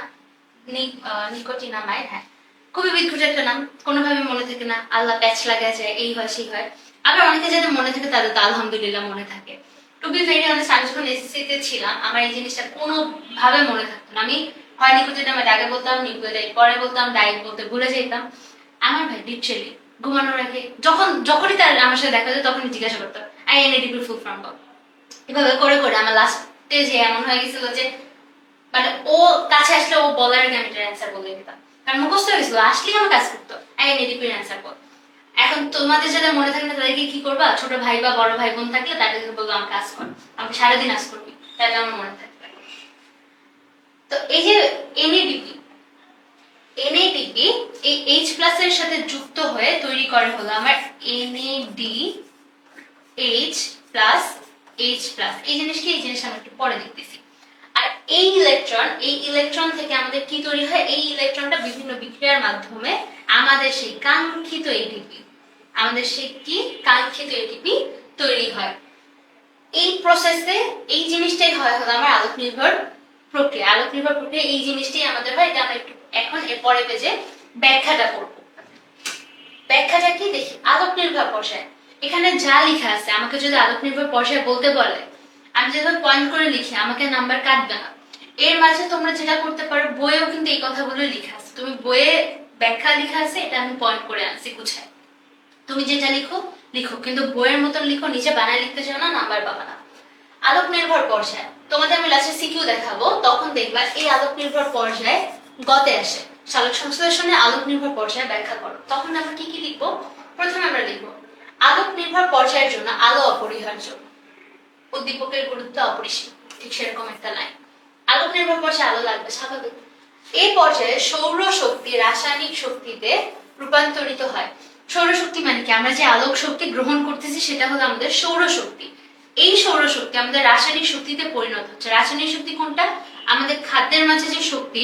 নিকোটিনামাইড। হ্যাঁ, খুবই বিদঘুটে একটা নাম, কোনোভাবে মনে থাকে না, আল্লাহ প্যাচ লাগা যায়, এই হয় সেই হয়। আবার অনেকে যাদের মনে থাকে তাদের তো আলহামদুলিল্লাহ মনে থাকে। টু বি ভেরি অনেস্ট, আমি যখন এসএসসি তে ছিলাম আমার এই জিনিসটা কোনোভাবে মনে থাকতো না। আমি হয় নিকোটিনামাইড আগে বলতাম, নিউক্লিওটাইড পরে বলতাম, ডাইট বলতে ভুলে যেতাম। আমার ভাই লিটারালি ঘুমানোর আগে যখনই তার আমার সাথে দেখা যায় তখনই জিজ্ঞাসা করতো NADP ফুল ফর্ম বল। এভাবে করে আমার লাস্টে যে এমন হয়ে গেছিল যে মানে ও কাছে আসলে ও বলার আগে আমি অ্যান্সার বলে দিতাম, কারণ মুখস্থ হয়ে গেছিল, আসলেই আমার কাজ করতো NADP এর অ্যান্সার বল। এখন তোমাদের যাদের মনে থাকে না তাদেরকে কি করবা, ছোট ভাই বা বড় ভাই বোন থাকলে তাদেরকে বলবো আমার কাজ কর, আমাকে সারাদিন আজ করবি, তাহলে আমার মনে থাকবে। অক্সিজেনের সাথে যুক্ত হয়ে তৈরি করে হলো আমার NADH প্লাস H প্লাস। এই জিনিস আমরা একটু পরে দেখতেছি। আর এই ইলেকট্রন থেকে আমাদের কি তৈরি হয়, এই ইলেকট্রনটা বিভিন্ন বিক্রিয়ার মাধ্যমে আমাদের সেই কাঙ্ক্ষিত এটিপি তৈরি হয়। এই প্রসেসে এই জিনিসটাই হয় হলো আমার আলোক নির্ভর প্রক্রিয়া। এই জিনিসটাই আমাদের হয়, এটা আমরা একটু এখন এরপরে পেজে ব্যাখ্যাটা করব। ব্যাখ্যাটা কি দেখি, আলোক নির্ভর পর্যায়। এখানে যা লেখা আছে, আমাকে যদি আলোক নির্ভর পর্যায় বলতে বলে, আমি যেভাবে পয়েন্ট করে লিখি, আমাকে নাম্বার কাটবে না। এর মাঝে তোমরা যেটা করতে পারো, বইয়েও কিন্তু এই কথাগুলো লেখা আছে, তুমি বইয়ে ব্যাখ্যা লেখা আছে, এটা আমি পয়েন্ট করে আনছি গুছায়। তুমি যেটা লিখো, কিন্তু বইয়ের মতন লিখো, নিচে বানায় লিখতে চাও না, নাম্বার পাবা না। আলোক নির্ভর পর্যায় তোমাদের আমি লাস্টে সিকিউ দেখাবো, তখন দেখবা এই আলোক নির্ভর পর্যায় গতে আসে। সালোক সংশ্লেষণে আলোক নির্ভর পর্যায় ব্যাখ্যা করো। তখন আমরা কি কি লিখবো? প্রথমে আমরা লিখবো আলোক নির্ভর পর্যায়ের জন্য আলো অপরিহার্য, উদ্দীপকের গুরুত্ব অপরিসীম। ঠিক সেরকম একটা লাইন। আলোক নির্ভর পর্যায়ে আলো লাগবে স্বাভাবিক। এই পর্যায়ে সৌর শক্তি রাসায়নিক শক্তিতে রূপান্তরিত হয়। সৌরশক্তি মানে কি? আমরা যে আলোক শক্তি গ্রহণ করতেছি সেটা হলো আমাদের সৌরশক্তি। এই সৌরশক্তি আমাদের রাসায়নিক শক্তিতে পরিণত হচ্ছে। রাসায়নিক শক্তি কোনটা? আমাদের খাদ্যের মাঝে যে শক্তি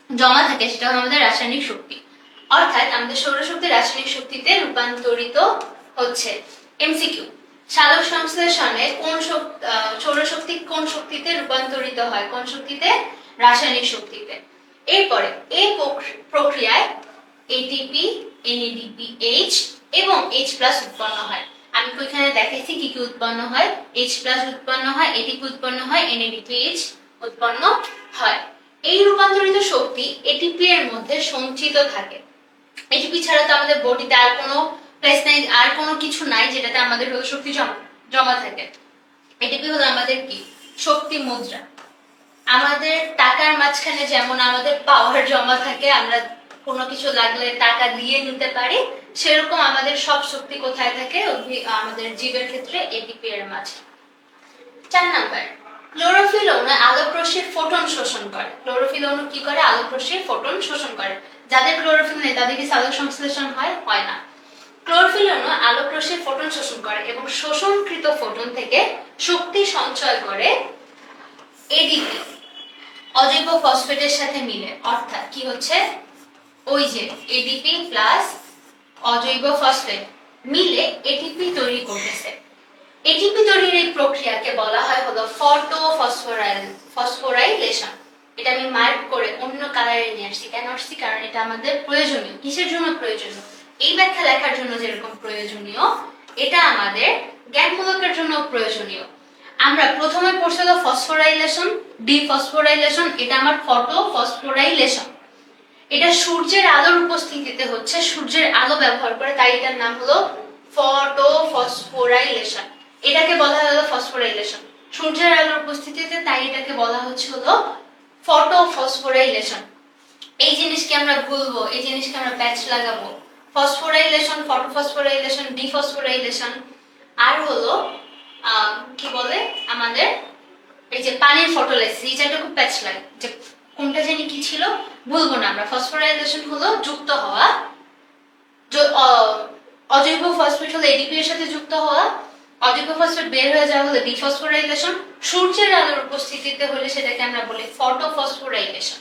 জমা থাকে সেটা হলো আমাদের রাসায়নিক শক্তি। অর্থাৎ আমাদের সৌরশক্তি রাসায়নিক শক্তিতে রূপান্তরিত হচ্ছে। এমসিকিউ, সালোক সংশ্লেষণে সৌরশক্তি কোন শক্তিতে রূপান্তরিত হয়? কোন শক্তিতে? রাসায়নিক শক্তিতে। এরপরে এই প্রক্রিয়ায় এটিপি, NADPH এবং H+ উৎপন্ন হয়। আমি এখানে দেখাইছি কি কি উৎপন্ন হয়। H+ উৎপন্ন হয়, এটিপি উৎপন্ন হয়, NADPH উৎপন্ন হয়। এই রূপান্তরিত শক্তি এটিপি এর মধ্যে সঞ্চিত থাকে। এটিপি ছাড়া তো আমাদের বডিতে আর কোনো প্লেস নাই, আর কোনো কিছু নাই যেটাতে আমাদের হলো শক্তি জমা থাকে। এটিপি হলো আমাদের কি? শক্তি মুদ্রা। আমাদের টাকার মাঝখানে যেমন আমাদের পাওয়ার জমা থাকে, আমরা কোনো কিছু লাগলে টাকা দিয়ে নিতে পারি, সেরকম আমাদের সব শক্তি কোথায় থাকে? আমাদের জীবের ক্ষেত্রে এটিপি এর মাঝে। 4 নাম্বার, ক্লোরোফিল অণু আলোক রশ্মির ফোটন শোষণ করে। ক্লোরোফিল অণু কি করে? আলোক রশ্মির ফোটন শোষণ করে। যাদের ক্লোরোফিল নেই তাদের কি সালোক সংশ্লেষণ হয়? হয় না। ক্লোরোফিল অণু আলোক রশ্মির ফোটন শোষণ করে এবং শোষণকৃত ফোটন থেকে শক্তি সঞ্চয় করে এডিপি অজৈব ফসফেটের সাথে মিলে। অর্থাৎ কি হচ্ছে? ওই যে এডিপি প্লাস অজৈব ফসফেট মিলে এটিপি তৈরি করতেছে। এটিপি তৈরির এই প্রক্রিয়াকে বলা হয় হলো ফসফোরাইলেশন। এটা আমি মার্ক করে অন্য কালারে নিয়ে আসছি। কেন আসছি? কারণ এটা আমাদের প্রয়োজনীয়। কিসের জন্য প্রয়োজনীয়? এই ব্যাখ্যা লেখার জন্য যেরকম প্রয়োজনীয়, এটা আমাদের জ্ঞানমূলকের জন্য প্রয়োজনীয়। আমরা প্রথমে পড়ছিল ফসফোরাইলেশন, ডিফসফোরাইলেশন, এটা আমার ফটোফসফোরাইলেশন। এটা সূর্যের আলোর উপস্থিতিতে হচ্ছে, সূর্যের আলো ব্যবহার করে, তাই এটার নাম হলো ফটোফসফোরাইলেশন। এটাকে বলা হলো ফসফোরাইলেশন। সূর্যের আলোর উপস্থিতিতে, তাই এটাকে বলা হচ্ছে হলো ফটোফসফোরাইলেশন। এই জিনিসকে আমরা ভুলবো, এই জিনিসকে আমরা প্যাচ লাগাবো। Phosphorylation, photophosphorylation, dephosphorylation. আর হলো কি বলে আমাদের এই যে পানির ফটোলাইসিস, এই জায়গাটা খুব প্যাচ লাগে, যে কোনটা জানি কি ছিল, ভুলবো না আমরা। ফসফোরাইলেশন হলো যুক্ত হওয়া, অজৈব ফসফেট হলো এডিপি এর সাথে যুক্ত হওয়া, অজৈব ফসফেট বের হয়ে যাওয়া হলো ডিফসফোরাইলেশন। সূর্যের আলোর উপস্থিতিতে হলে সেটাকে আমরা বলি ফটোফসফোরাইলেশন।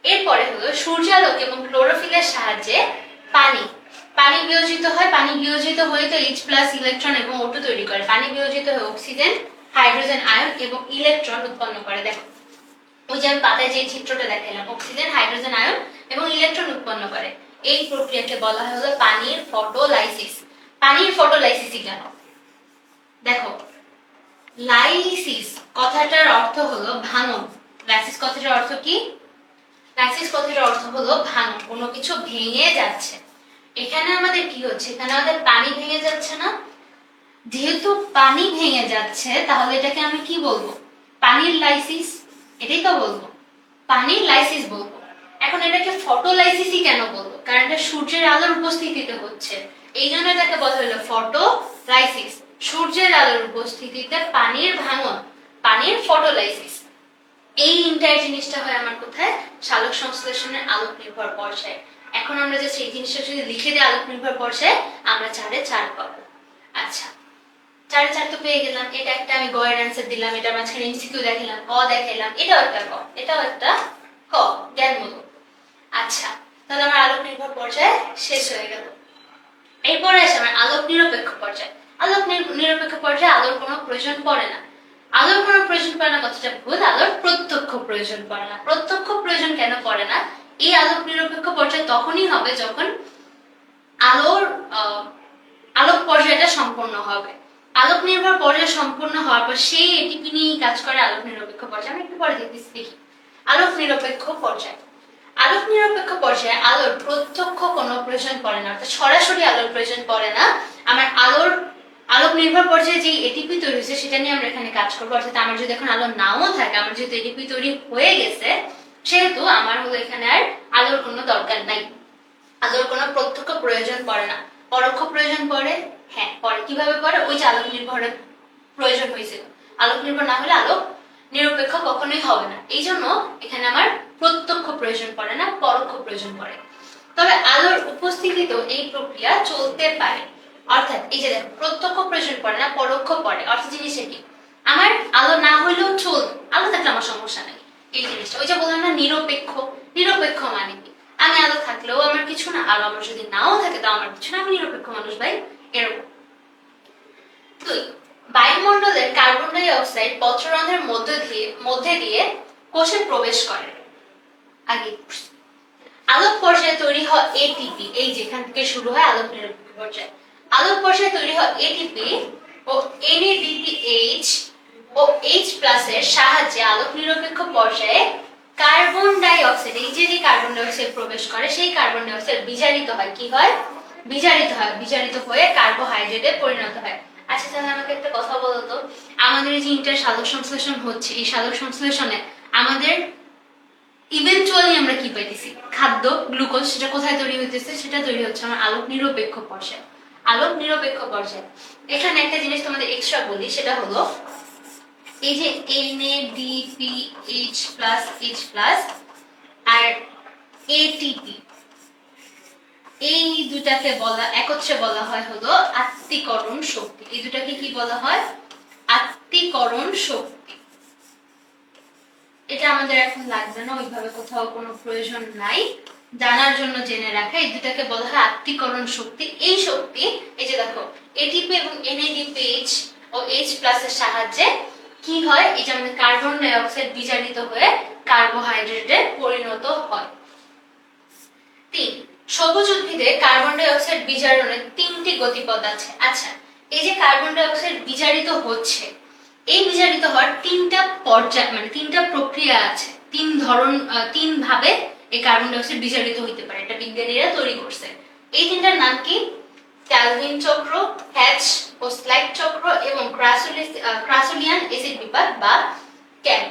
এরপরে হলো সূর্যালোক এবং ক্লোরোফিলের সাহায্যে পানি বিয়োজিত হয়। পানি বিয়োজিত হয়ে তো H+ ইলেকট্রন এবং O2 তৈরি করে। পানি বিয়োজিত হয়ে অক্সিজেন, হাইড্রোজেন আয়ন এবং ইলেকট্রন উৎপন্ন করে। দেখো ওই যে আমি পাতায় যে চিত্রটা দেখালাম, অক্সিজেন, হাইড্রোজেন আয়ন এবং ইলেকট্রন উৎপন্ন করে। এই প্রক্রিয়াকে বলা হয় হলো পানির ফটোলাইসিস। পানির ফটোলাইসিস কেন? দেখো, লাইসিস কথাটার অর্থ হলো ভাঙন। লাইসিস কথাটার অর্থ কি? লাইসিস কথাটার অর্থ হলো ভাঙন, কোনো কিছু ভেঙে যাচ্ছে। এখানে আমাদের কি হচ্ছে? এখানে আমাদের পানি ভেঙে যাচ্ছে না? যেহেতু পানি ভেঙে যাচ্ছে, তাহলে এটাকে আমি কি বলবো? পানির লাইসিস, এটাই তো বলবো, পানির লাইসিস বলবো। এখন এটাকে ফটোলাইসিসই কেন বলবো? কারণ এটা সূর্যের আলোর উপস্থিতিতে হচ্ছে, এই জন্য এটাকে বলা হলো ফটোলাইসিস। সূর্যের আলোর উপস্থিতিতে পানির ভাঙন, পানির ফটোলাইসিস। এই ইন্টার জিনিসটা হয় আমার কোথায়? সালোক সংশ্লেষণের আলোক নির্ভর পর্যায়ে। এখন আমরা জাস্ট এই জিনিসটা যদি লিখে দিই আলোক নির্ভর পর্যায়ে, আমরা 4 এ 4 পাবো। আচ্ছা, 4 এ 4 তো পেয়ে গেলাম। এটা একটা আমি গ এর অ্যান্সার দিলাম, এটা মাঝখানে এমসিকিউ দেখালাম, ক দেখাইলাম, এটাও একটা ক, এটাও একটা ক, জ্ঞানমূলক। আচ্ছা, তাহলে আমার আলোক নির্ভর পর্যায়ে শেষ হয়ে গেল। এরপরে আসে আমার আলোক নিরপেক্ষ পর্যায়ে। আলোক নিরপেক্ষ পর্যায়ে আলোর কোনো প্রয়োজন পড়ে না। আলোর কোনো প্রয়োজন পড়ে না কথাটা ভুল, আলোর প্রত্যক্ষ প্রয়োজন পড়ে না। প্রত্যক্ষ প্রয়োজন কেন পড়ে না? এই আলোক নিরপেক্ষ পর্যায় তখনই হবে যখন আলোর আলোক পর্যায়টা সম্পূর্ণ হবে। আলোক নির্ভর পর্যায় সম্পূর্ণ হওয়ার পর সেই এটিপি নিয়েই কাজ করে আলোক নিরপেক্ষ পর্যায়ে। আমি একটু পরে দেখতেছি, দেখি আলোক নিরপেক্ষ পর্যায়। আলোক নিরপেক্ষ পর্যায়ে আলোর প্রত্যক্ষ কোনো প্রয়োজন পড়ে না, অর্থাৎ সরাসরি আলোর প্রয়োজন পড়ে না। আমার আলোক নির্ভর পর্যায়ে যে এটিপি তৈরি হয়েছে সেটা নিয়ে আমরা এখানে কাজ করবো। অর্থাৎ আমার যদি এখন আলো নাও থাকে, আমার যেহেতু এটিপি তৈরি হয়ে গেছে, সেহেতু আমার হলো এখানে আর আলোর কোনো দরকার নাই। আলোর কোনো প্রত্যক্ষ প্রয়োজন পড়ে না। পরোক্ষ প্রয়োজন পড়ে, হ্যাঁ পড়ে। কিভাবে পড়ে? ওই যে আলোক নির্ভরের প্রয়োজন হয়েছিল। আলোক নির্ভর না হলে আলোক নিরপেক্ষ কখনোই হবে না। এই জন্য এখানে আমার প্রত্যক্ষ প্রয়োজন পড়ে না, পরোক্ষ প্রয়োজন পড়ে। তবে আলোর উপস্থিতিতেও এই প্রক্রিয়া চলতে পারে। অর্থাৎ এই যে দেখো, প্রত্যক্ষ প্রয়োজন পড়ে না, পরোক্ষ পড়ে। অর্থাৎ জিনিসটা কি, আমার আলো না হইলেও চলবে, আলো থাকলে আমার সমস্যা নেই। এই জিনিসটা ওই যে বললাম না নিরপেক্ষ। নিরপেক্ষ মানে কি, আমি আলো থাকলেও আমার কিছু না, আলো আমার যদি নাও থাকে তাও আমার কিছু না, আমি নিরপেক্ষ মানুষ ভাই, এরকম। 2, বায়ুমণ্ডলের কার্বন ডাই অক্সাইড পত্ররন্ধ্রের মধ্যে দিয়ে কোষে প্রবেশ করে। আগে আলোক পর্যায়ে তৈরি হয় এটিপি, এই যেখান থেকে শুরু হয় আলোক নিরপেক্ষ পর্যায়ে। আলোক পর্যায়ে তৈরি হয় এটিপি ও NADPH ও H+ এর সাহায্যে আলোক নিরপেক্ষ পর্যায়ে কার্বন ডাই অক্সাইড, এই যে কার্বন ডাই অক্সাইড প্রবেশ করে, সেই কার্বন ডাই অক্সাইড বিজারিত হয়। কি হয়? বিজারিত হয়ে কার্বোহাইড্রেটে পরিণত হয়। আচ্ছা, তাহলে আমাকে একটা কথা বলো তো, আমাদের যে ইন্টার সালোক সংশ্লেষণ হচ্ছে, এই সালোক সংশ্লেষণে আমাদের ইভেন্চুয়ালি আমরা কি পাইতেছি? খাদ্য, গ্লুকোজ। সেটা কোথায় তৈরি হইতেছে? সেটা তৈরি হচ্ছে আমার আলোক নিরপেক্ষ পর্যায়ে। আলোক নিরপেক্ষ পর্যায়ে এখানে একটা জিনিস তোমাদের এক্সট্রা বলি, সেটা হলো এই যে NADPH+H+ আর ATP, এই দুটাকে একত্রে বলা হয় হলো আত্তীকরণ শক্তি। এই দুটাকে কি বলা হয়? আত্তীকরণ শক্তি। এটা আমাদের এখন লাগবে না, ওইভাবে কোথাও কোনো প্রয়োজন নাই, জানার জন্য জেনে রাখা। এই দুটাকে বলা হয় আত্তীকরণ শক্তি। এই শক্তি, এই যে দেখো, এটিপি এবং NADPH ও H+ এর সাহায্যে কি হয়? এই যে আমাদের কার্বন ডাই অক্সাইড বিজারিত হয়ে কার্বোহাইড্রেটে পরিণত হয়। 3, সবুজ উদ্ভিদে কার্বন ডাই অক্সাইড বিজারণের 3টি গতিপথ আছে। আচ্ছা, এই যে কার্বন ডাই অক্সাইড বিজারিত হচ্ছে, এই বিজারিত হওয়ার 3টা পর্যায়, মানে 3টা প্রক্রিয়া আছে। 3 ভাবে এই কার্বন ডাই অক্সাইড বিজারিত হইতে পারে। এটা বিজ্ঞানীরা তৈরি করছে। এই 3টার নাম কি? ক্যালভিন চক্র, হ্যাচ ও স্ল্যাক চক্র এবং ক্রাসুলিয়ান এসিড বিপাক বা ক্যাম।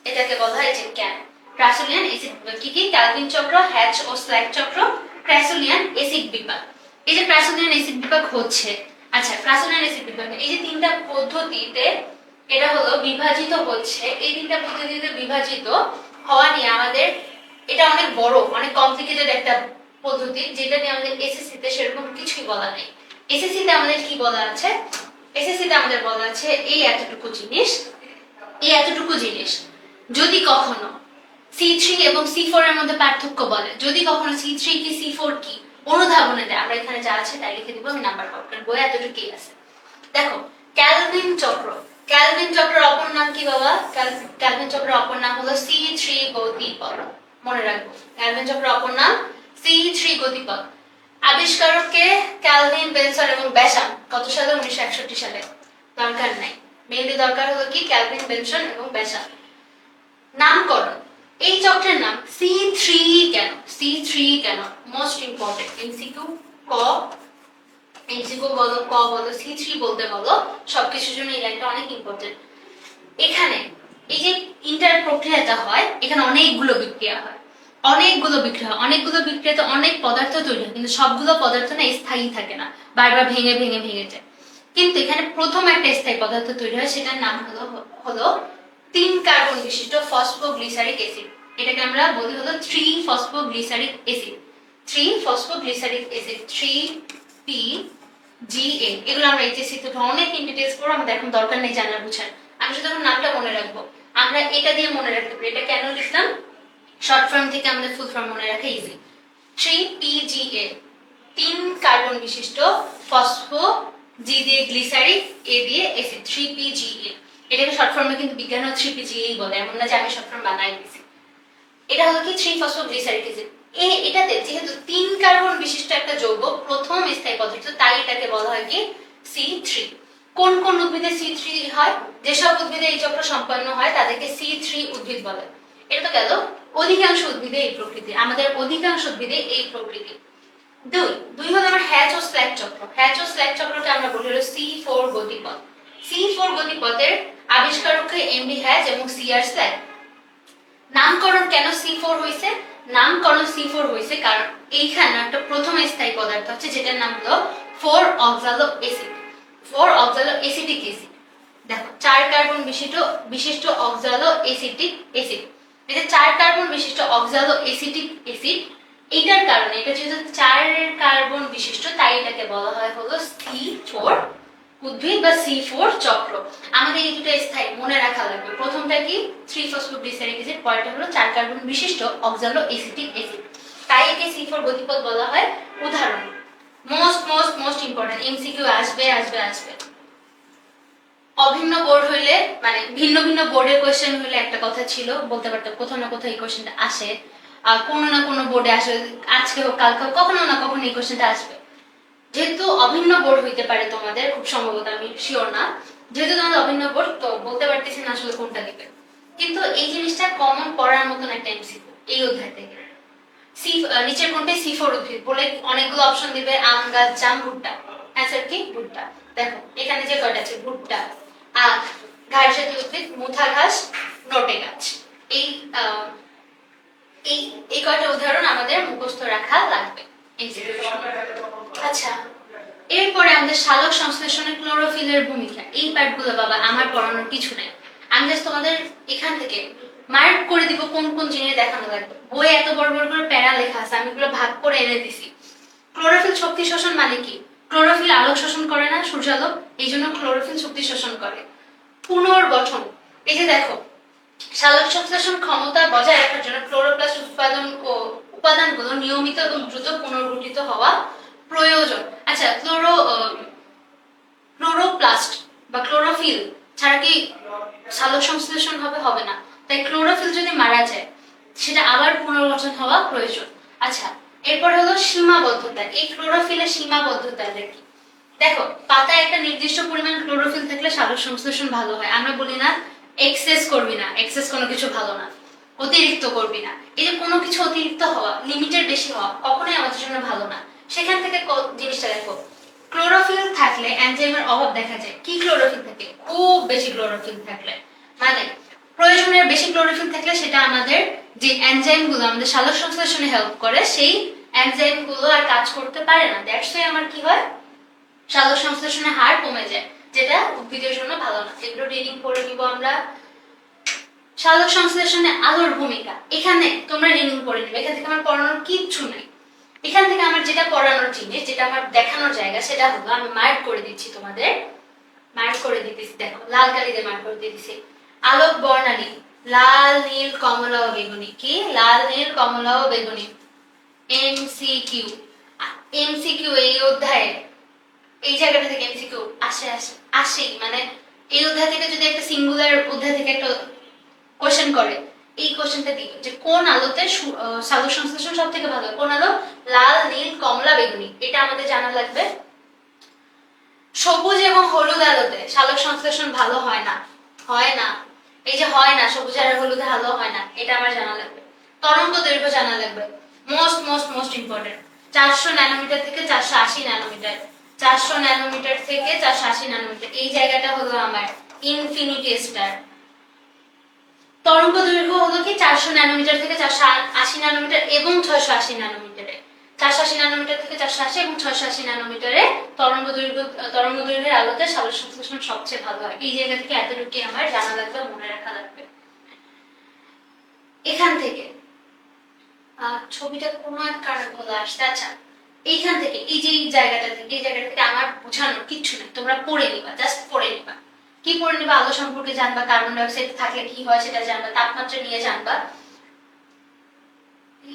এটাকে বলা হয় যে ক্যাম, ক্রাসুলিয়ান এসিড বিপাক। কি? ক্যালভিন চক্র, হ্যাচ ও স্ল্যাক চক্র, ক্রাসুলিয়ান এসিড বিপাক। এই যে ক্রাসুলিয়ান এসিড বিপাক হচ্ছে, আচ্ছা ক্রাসুলিয়ান এসিড বিপাক এই যে 3টা পদ্ধতিতে এটা হলো বিভাজিত হচ্ছে। এই 3টা পদ্ধতিতে বিভাজিত হওয়া নিয়ে আমাদের, এটা অনেক বড়, অনেক কমপ্লিকেটেড একটা পদ্ধতি, যেটা নিয়ে আমাদের এসএসসি তে সেরকম কিছুই বলা নেই। এসএসসি তে আমাদের কি বলা আছে? এসএসসি তে আমাদের বলা আছে এই এতটুকু জিনিস যদি কখনো C3 এবং C4 এর মধ্যে পার্থক্য বলে, যদি কখনো C3 কি C4 কি অনুধাবনে দেয়, আমরা এখানে যা আছে তাই লিখে দিব, আমি নাম্বার পাবো, কারণ বইয়ে এতটুকুই আছে। দেখো, ক্যালভিন চক্রের অপর নাম কি বাবা? ক্যালভিন চক্রের অপর নাম হলো C3 গতিপথ। মনে রাখবো, ক্যালভিন চক্রের অপর নাম C3 গতিপথ। আবিষ্কারক কে? ক্যালভিন, বেনসন এবং ব্যাসাম। কত সালে? 1961 সালে। দরকার নাই, মেইনলি দরকার হলো কি ক্যালভিন, বেনসন এবং ব্যাসাম। নামকরণ, এই চক্রের নাম C3 কেন? Most important. এমসিকিউ বলো, ক বলো, C3 বলতে বলো, সবকিছুর জন্য এই লাইনটা অনেক ইম্পর্টেন্ট। এখানে এই যে ইন্টার প্রক্রিয়াটা হয়, এখানে অনেকগুলো বিক্রিয়া হয়, অনেকগুলো বিক্রিয়াতে অনেক পদার্থ তৈরি হয়, কিন্তু সবগুলো পদার্থ না স্থায়ী থাকে না, বারবার ভেঙে যায়। কিন্তু এখানে প্রথম একটা স্থায়ী পদার্থ তৈরি হয়, সেটার নাম হলো 3 কার্বন বিশিষ্ট ফসফোগ্লিসারিক অ্যাসিড। এটাকে আমরা বলি হলো 3 ফসফোগ্লিসারিক অ্যাসিড। 3-ফসফোগ্লিসারিক acid 3PGA। এগুলো আমরা এইচএসসি তে অনেক ডিটেইলস পড়ব, আমাদের এখন দরকার নেই জানার বুঝার। আমি শুধু এখন নামটা মনে রাখবো। আমরা এটা দিয়ে মনে রাখতে পারি। এটা কেন লিখলাম, শর্ট ফর্ম থেকে আমাদের ফুল ফর্ম মনে রাখা ইজি। 3PGA 3 কার্বন বিশিষ্ট ফসফো, জি দিয়ে গ্লিসারিক, এ দিয়ে অ্যাসিড 3PGA। এটাকে শর্ট ফর্মে কিন্তু বিজ্ঞানও 3PGA বলে, এমন না যে আমি শর্ট ফর্ম বানাই দিয়েছি। এটা হলো কি 3-ফসফোগ্লিসারিক অ্যাসিড। এটাতে যেহেতু 3 কার্বন বিশিষ্ট একটা যৌগ, প্রথম স্থায়ী পদার্থ, তাই এটাকে বলা হয় কি C3। কোন কোন উদ্ভিদে C3 হয়? যেসব উদ্ভিদে এই চক্র সম্পন্ন হয় তাদেরকে C3 উদ্ভিদ বলে। এটা তো গেল অধিকাংশ উদ্ভিদে এই প্রকৃতি, আমাদের অধিকাংশ উদ্ভিদে এই প্রকৃতি। দুই হলো আমার হ্যাচ ও স্ল্যাগ চক্র। হ্যাচ ও স্ল্যাগ চক্রকে আমরা বলি হলো C4 গতিপথ। C4 গতিপথের আবিষ্কারক এমডি হ্যাচ এবং সিআর স্ল্যাগ। নামকরণ কেন C4 হইছে? নামকরণ C4 হইছে কারণ এইখানে একটা প্রথম স্থায়ী পদার্থ আছে যেটার নাম হলো 4-অক্সালো অ্যাসিড। 4-অক্সালো অ্যাসিটিক অ্যাসিড। দেখো 4 কার্বন বিশিষ্ট অক্সালো অ্যাসিটিক অ্যাসিড। এটা 4 কার্বন বিশিষ্ট অক্সালো অ্যাসিটিক অ্যাসিড। এইটার কারণে এটা যেহেতু 4 কার্বন বিশিষ্ট, তাই এটাকে বলা হয় হলো C4 উদ্ভিদ বা C4 চক্র। আমাদের এই দুটো স্থায়ী মনে রাখা লাগবে। প্রথমটা কি 3-ফসফোগ্লিসারিক অ্যাসিড, পরেরটা হলো 4 কার্বন বিশিষ্ট অক্সালো অ্যাসিটিক অ্যাসিড। তাই একে C4 গতিপথ বলা হয়। উদাহরণ মোস্ট ইম্পর্টেন্ট, এমসিকিউ আসবে আসবে আসবে। অভিন্ন বোর্ড হইলে মানে ভিন্ন ভিন্ন বোর্ডের কোশ্চেন হইলে একটা কথা ছিল, বলতে পারতাম কোথাও না কোথাও এই কোশ্চেনটা আসে, আর কোনো না কোনো বোর্ডে আসে, আজকে হোক কালকে হোক, কখনো না কখনো এই কোশ্চেনটা আসবে। যেহেতু অভিন্ন বোর্ড হইতে পারে তোমাদের, খুব সম্ভবত, আমি শিওর না, যেহেতু তোমাদের অভিন্ন বোর্ড, তো বলতে পারতেছি না আসলে কোনটা দিবে। কিন্তু এই জিনিসটা কমন পড়ার মতন একটা এমসিকিউ এই অধ্যায় থেকে। নিচের কোনটাই C4 উদ্ভিদ বলে অনেকগুলো অপশন দিবে, আম গাছ, জাম, ভুট্টা। অ্যান্সার কি? ভুট্টা। দেখো এখানে যে কয়টা আছে, ভুট্টা, আখ, ঘাস জাতীয় উদ্ভিদ, মুথা ঘাস, নটে গাছ। এই এই এই কয়টা উদাহরণ আমাদের মুখস্থ রাখা লাগবে। আচ্ছা, এরপরে আমাদের সালোক সংশ্লেষণে ক্লোরোফিলের ভূমিকা। এই পার্টগুলো বাবা আমার পড়ানোর কিছু নাই, আমি জাস্ট তোমাদের এখান থেকে মার্ক করে দিব কোন কোন জিনিস দেখানো লাগবে। বই এত বড় বড় করে প্যারা লেখা আছে, আমি এগুলো ভাগ করে এনে দিছি। ক্লোরোফিল শক্তি শোষণ মানে কি? ক্লোরোফিল আলোক শোষণ করে না, সূর্যালোক, এই জন্য ক্লোরোফিল শক্তি শোষণ করে। পুনর্গঠন, এই যে দেখো, সালোক সংশ্লেষণ ক্ষমতা বজায় রাখার জন্য ক্লোরোপ্লাস্ট উপাদানগুলো নিয়মিত এবং দ্রুত পুনর্গঠিত হওয়া প্রয়োজন। আচ্ছা, ক্লোরোপ্লাস্ট বা ক্লোরোফিল ছাড়া কি সালোক সংশ্লেষণ হবে না। তাই ক্লোরোফিল যদি মারা যায় সেটা আবার পুনর্গঠন হওয়া প্রয়োজন। আচ্ছা, এরপর হলো সীমাবদ্ধতা। এই ক্লোরোফিলের সীমাবদ্ধতা কি? দেখো, পাতায় একটা নির্দিষ্ট পরিমাণ ক্লোরোফিল থাকলে সালোক সংশ্লেষণ ভালো হয়। আমরা বলি না এক্সেস করবি না, এক্সেস কোনো কিছু ভালো না, অতিরিক্ত করবি না। এই যে কোনো কিছু অতিরিক্ত হওয়া, লিমিটের বেশি হওয়া কখনোই আমাদের জন্য ভালো না। সেখান থেকে জিনিসটা দেখো, ক্লোরোফিল থাকলে এনজাইমের অভাব দেখা যায়। কি ক্লোরোফিল থাকে? খুব বেশি ক্লোরোফিল থাকলে, মানে প্রয়োজনের বেশি ক্লোরোফিল থাকলে সেটা আমাদের যে এনজাইমগুলো আমাদের সালোক সংশ্লেষণে হেল্প করে, সেই এনজাইমগুলো আর কাজ করতে পারে না। দ্যাটস ওয়াই আমার কি হয়, সালোক সংশ্লেষণের হার কমে যায়, যেটা উদ্ভিদের জন্য ভালো না। এগুলো রিডিং করে নিব আমরা। সালোক সংশ্লেষণে আলোর ভূমিকা, এখানে তোমরা রিডিং করে নিবে, এখান থেকে আমার পড়ানোর কিচ্ছু নাই। এখান থেকে আমার যেটা পড়ানোর জিনিস, যেটা আমার দেখানোর জায়গা, সেটা হলো আমি মার্ক করে দিচ্ছি তোমাদের, মার্ক করে দিতেছি। দেখো, লাল কালি দিয়ে মার্ক করে দিতেছি। আলোক বর্ণালী, লাল, নীল, কমলা ও বেগুনি। কি? লাল, নীল, কমলা ও বেগুনি। এমসিকিউ, এমসিকিউ এই অধ্যায়ে এই জায়গাটা থেকে এমসিকিউ আসে মানে এই অধ্যায় থেকে যদি একটা সিঙ্গুলার অধ্যায় থেকে একটা কোশ্চেন করে, এই কোশ্চেনটা দিবে যে কোন আলোতে সালোক সংশ্লেষণ সব থেকে ভালো। কোন আলো? লাল, নীল, কমলা, বেগুনি। এটা আমাদের জানা লাগবে। সবুজ এবং হলুদ আলোতে সালোক সংশ্লেষণ ভালো হয় না, হয় না। এই যে হয় না, সবুজ আর হলুদে ভালো হয় না, এটা আমার জানা লাগবে। তরঙ্গ দৈর্ঘ্য জানা লাগবে, মোস্ট ইম্পর্টেন্ট। 400 ন্যানোমিটার থেকে 480 ন্যানোমিটার, 400 ন্যানোমিটার থেকে 480 ন্যানোমিটার, এই জায়গাটা হলো আমার ইনফিনিটি স্টার। তরঙ্গ দৈর্ঘ্য হলো কি 400 ন্যানোমিটার থেকে 480 ন্যানোমিটার এবং 680 ন্যানোমিটারে। 480 ন্যানোমিটার থেকে 480 এবং 680 ন্যানোমিটারে তরঙ্গ দৈর্ঘ্যের আলোতে সালোক সংশ্লেষণ সবচেয়ে ভালো হয়। এই জায়গা থেকে এতটুকু আমার জানা লাগবে, মনে রাখা লাগবে। এখান থেকে ছবিটা কোনো এক কারণে ভুলে আসছে। আচ্ছা, এইখান থেকে এই জায়গাটা থেকে আমার বোঝানোর কিচ্ছু নেই, তোমরা পড়ে নিবা, জাস্ট পড়ে নিবা। কি পড়ে নিবা? আলো সম্পর্কে জানবা, কার্বন ডাই অক্সাইড থাকলে কি হয় সেটা জানবা, তাপমাত্রা নিয়ে জানবা।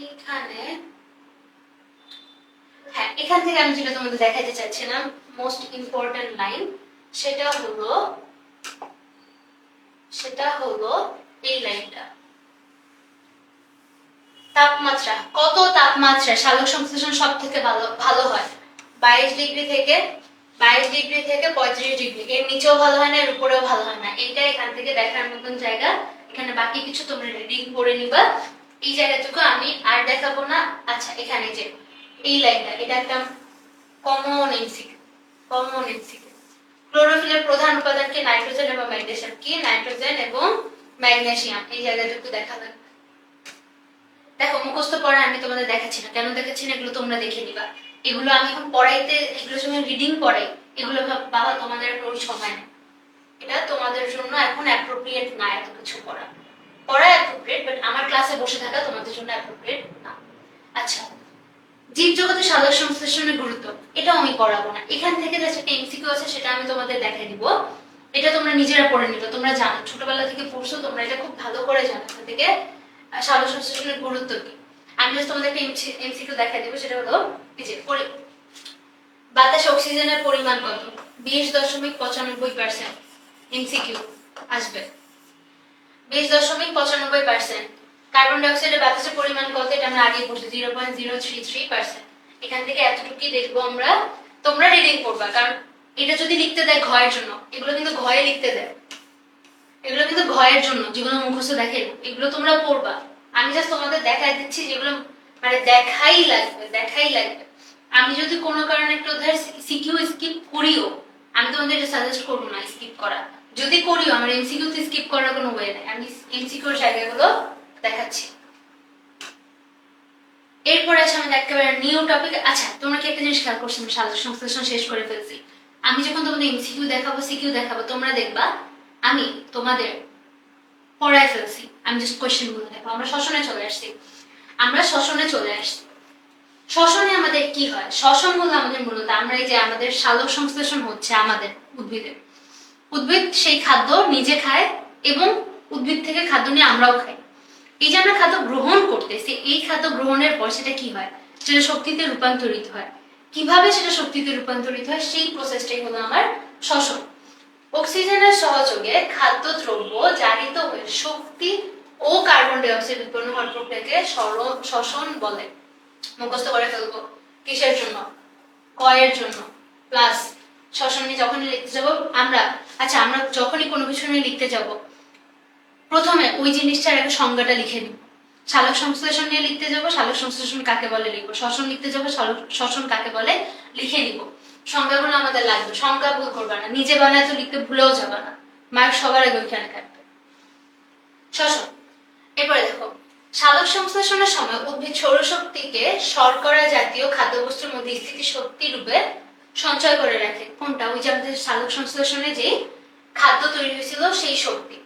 এখানে হ্যাঁ, এখান থেকে আমি যেটা তোমাদের দেখাতে চাইছিলাম মোস্ট ইম্পর্টেন্ট লাইন, সেটা হলো এই লাইনটা। তাপমাত্রা, কত তাপমাত্রা সালোক সংশ্লেষণ সব থেকে ভালো হয়? 22 ডিগ্রি থেকে 35 ডিগ্রি। এর নিচেও ভালো হয় না, এর উপরেও ভালো হয় না। এটা এখান থেকে দেখার মতন জায়গা। এখানে বাকি কিছু তোমরা রিডিং করে নিবা, এই জায়গাটুকু আমি আর দেখাবো না। আচ্ছা, এখানে যে এই লাইনটা, এটা একটা কমন এমসিকিউ। ক্লোরোফিলের প্রধান উপাদান কি? নাইট্রোজেন এবং ম্যাগনেসিয়াম। কি? নাইট্রোজেন এবং ম্যাগনেসিয়াম। এই জায়গাটুকু দেখা লাগবে। দেখো, মুখস্থ পড়া আমি তোমাদের দেখাচ্ছি না, কেন দেখাচ্ছি না এগুলো তোমরা দেখে নিবা। এগুলো আমি এখন পড়াইতে, এগুলো সময় রিডিং পড়াই, এগুলো বাবা তোমাদের ওই সময় না, এটা তোমাদের জন্য এখন অ্যাপ্রোপ্রিয়েট না। এত কিছু পড়া অ্যাপ্রোপ্রিয়েট, বাট আমার ক্লাসে বসে থাকা তোমাদের জন্য অ্যাপ্রোপ্রিয়েট না। আচ্ছা, জীবজগতে সালোক সংশ্লেষণের গুরুত্ব, এটাও আমি পড়াবো না। এখান থেকে যে একটা এমসিকিউ আছে সেটা আমি তোমাদের দেখাই দিব, এটা তোমরা নিজেরা পড়ে নিবে। তোমরা জানো, ছোটবেলা থেকে পড়ছো, তোমরা এটা খুব ভালো করে জানো এখান থেকে সালোক সংশ্লেষণের গুরুত্ব কি। আমি জাস্ট তোমাদেরকে এমসিকিউ দেখাই দিব, সেটা হলো এই যে বাতাসে অক্সিজেনের পরিমাণ কত? 20.95%। এমসিকিউ আসবে 20.95%। কার্বন ডাই অক্সাইডের বাতাসের পরিমাণ কত? এটা আমরা আগেই পড়ছি, 0.033%। এখান থেকে এতটুকুই দেখবো আমরা। তোমরা রিডিং করবা, কারণ এটা যদি লিখতে দেয় ঘয়ের জন্য, এগুলো কিন্তু ঘয়ে লিখতে দেয়, এগুলো কিন্তু ঘয়ের জন্য, যেগুলো মুখস্থ দেখে এগুলো তোমরা পড়বা। আমি জাস্ট তোমাদের দেখাই দিচ্ছি, যেগুলো মানে দেখাই লাগবে। আমি যদি কোনো কারণে একটু ধর সিকিউ স্কিপ করিও, আমি তোমাদের এটা সাজেস্ট করবো না স্কিপ করা। যদি করিও, আমার এমসিকিউ তে স্কিপ করার কোনো ওয়ে নেই, আমি এমসিকিউর জায়গাগুলো দেখাচ্ছি। এরপরে আছে আমাদের একেবারে নিউ টপিক। আচ্ছা, তোমরা কি একটা জিনিস খেয়াল করছো? আমি সালোক সংশ্লেষণ শেষ করে ফেলছি। আমি যখন তোমাদের এমসিকিউ দেখাবো, সিকিউ দেখাবো, তোমরা দেখবা আমি তোমাদের পড়ায় ফেলছি, আমি জাস্ট কোয়েশ্চেন গুলো দেখো। আমরা শ্বসনে চলে আসছি। শ্বসনে আমাদের কি হয়? শ্বসন হলো আমাদের মূলত, আমরা এই যে আমাদের সালোক সংশ্লেষণ হচ্ছে আমাদের উদ্ভিদ সেই খাদ্য নিজে খায় এবং উদ্ভিদ থেকে খাদ্য নিয়ে আমরাও খাই। এই যে আমরা খাদ্য গ্রহণ করতেছি, এই খাদ্য গ্রহণের পর সেটা কি হয়? সেটা শক্তিতে রূপান্তরিত হয়। কিভাবে সেটা শক্তিতে রূপান্তরিত হয়, সেই প্রসেসটাই হলো আমার শ্বসন। অক্সিজেনের সহযোগে খাদ্যদ্রব্য জারিত হয়ে শক্তি ও কার্বন ডাই অক্সাইড উৎপন্ন হওয়ার প্রক্রিয়াকে শ্বসন বলে। মুখস্থ করে ফেলবো। কিসের জন্য? কয়ের জন্য। প্লাস শ্বসন নিয়ে যখনই লিখতে যাবো আমরা, আচ্ছা আমরা যখনই কোনো কিছু নিয়ে লিখতে যাব, প্রথমে ওই জিনিসটার একটা সংজ্ঞাটা লিখে নিব। সালোক সংশ্লেষণ নিয়ে লিখতে যাব, সালোক সংশ্লেষণ কাকে বলে লিখবো। শ্বসন লিখতে যাব, শ্বসন কাকে বলে লিখে নিব। সংজ্ঞাগুলো আমাদের লাগবে, সংজ্ঞা ভুল করবে না, নিজে বানায় তো লিখতে ভুলেও যাবে না, মার্ক সবার আগে ওইখানে থাকবে। শ্বসন। এরপরে দেখো, সালোক সংশ্লেষণের সময় উদ্ভিদ সৌরশক্তিকে শর্করা জাতীয় খাদ্যবস্তুর মধ্যে স্থিতিশক্তি রূপে সঞ্চয় করে রাখে। কোনটা? ওই যে আমাদের সালোক সংশ্লেষণে যে খাদ্য তৈরি হয়েছিল সেই শক্তি।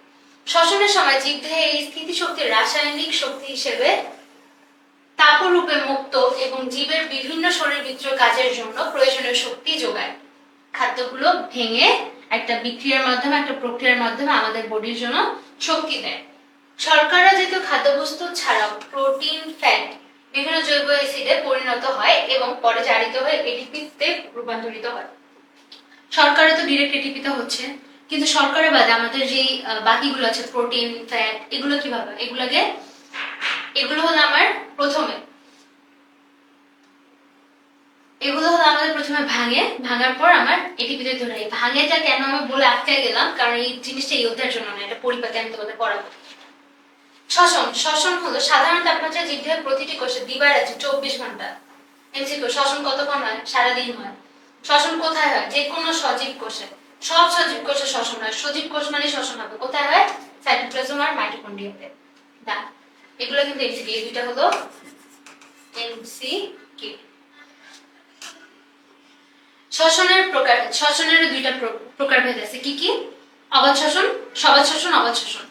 শ্বসনের সময় জীবদেহে এই স্থিতিশক্তির রাসায়নিক শক্তি হিসেবে তাপরূপে মুক্ত এবং জীবের বিভিন্ন শরীরবৃত্তীয় কাজের জন্য প্রয়োজনীয় শক্তি যোগায়। খাদ্যগুলো ভেঙে একটা বিক্রিয়ার মাধ্যমে, একটা প্রক্রিয়ার মাধ্যমে আমাদের বডির জন্য শক্তি দেয়। শর্করা জাতীয় খাদ্যবস্তু ছাড়াও প্রোটিন, ফ্যাট বিভিন্ন জৈব অ্যাসিডে পরিণত হয় এবং পরে জারিত হয়ে এটিপিতে রূপান্তরিত হয়। শর্করা তো ডিরেক্ট এটিপিতে হচ্ছে, কিন্তু শর্করা বাদে আমাদের যে বাকিগুলো আছে প্রোটিন, ফ্যাট, এগুলো কিভাবে? এগুলো হলো আমার প্রথমে আমাদের প্রথমে ভাঙার পর আমার এটিপিতে ধরে। ভাঙেটা কেন আমি বলে আটকে গেলাম, কারণ এই জিনিসটা এই অধ্যায়ের জন্য না, এটা পরিপাকে আমি তোমাদের পড়াবো। শ্বসন হলো সাধারণ তাপমাত্রায় জীবদেহের প্রতিটি কোষে দিবারাত্রি 24 ঘন্টা। এমসিকিউ, শ্বসন কতক্ষণ হয়? সারাদিন হয়। শ্বসন কোথায় হয়? যে কোনো সজীব কোষে, সব সজীব কোষে শ্বসন হয়। সজীব কোষ মানে শ্বসন হবে কোথায় হয়? সাইটোপ্লাজম আর মাইটোকন্ড্রিয়াতে। এগুলো কিন্তু এমসিকিউ, এই দুইটা হলো এমসিকিউ। শ্বসনের দুইটা প্রকারভেদ আছে। কি কি? অবাধ শ্বসন, সবাধ শ্বসন, অবাধ শ্বসন।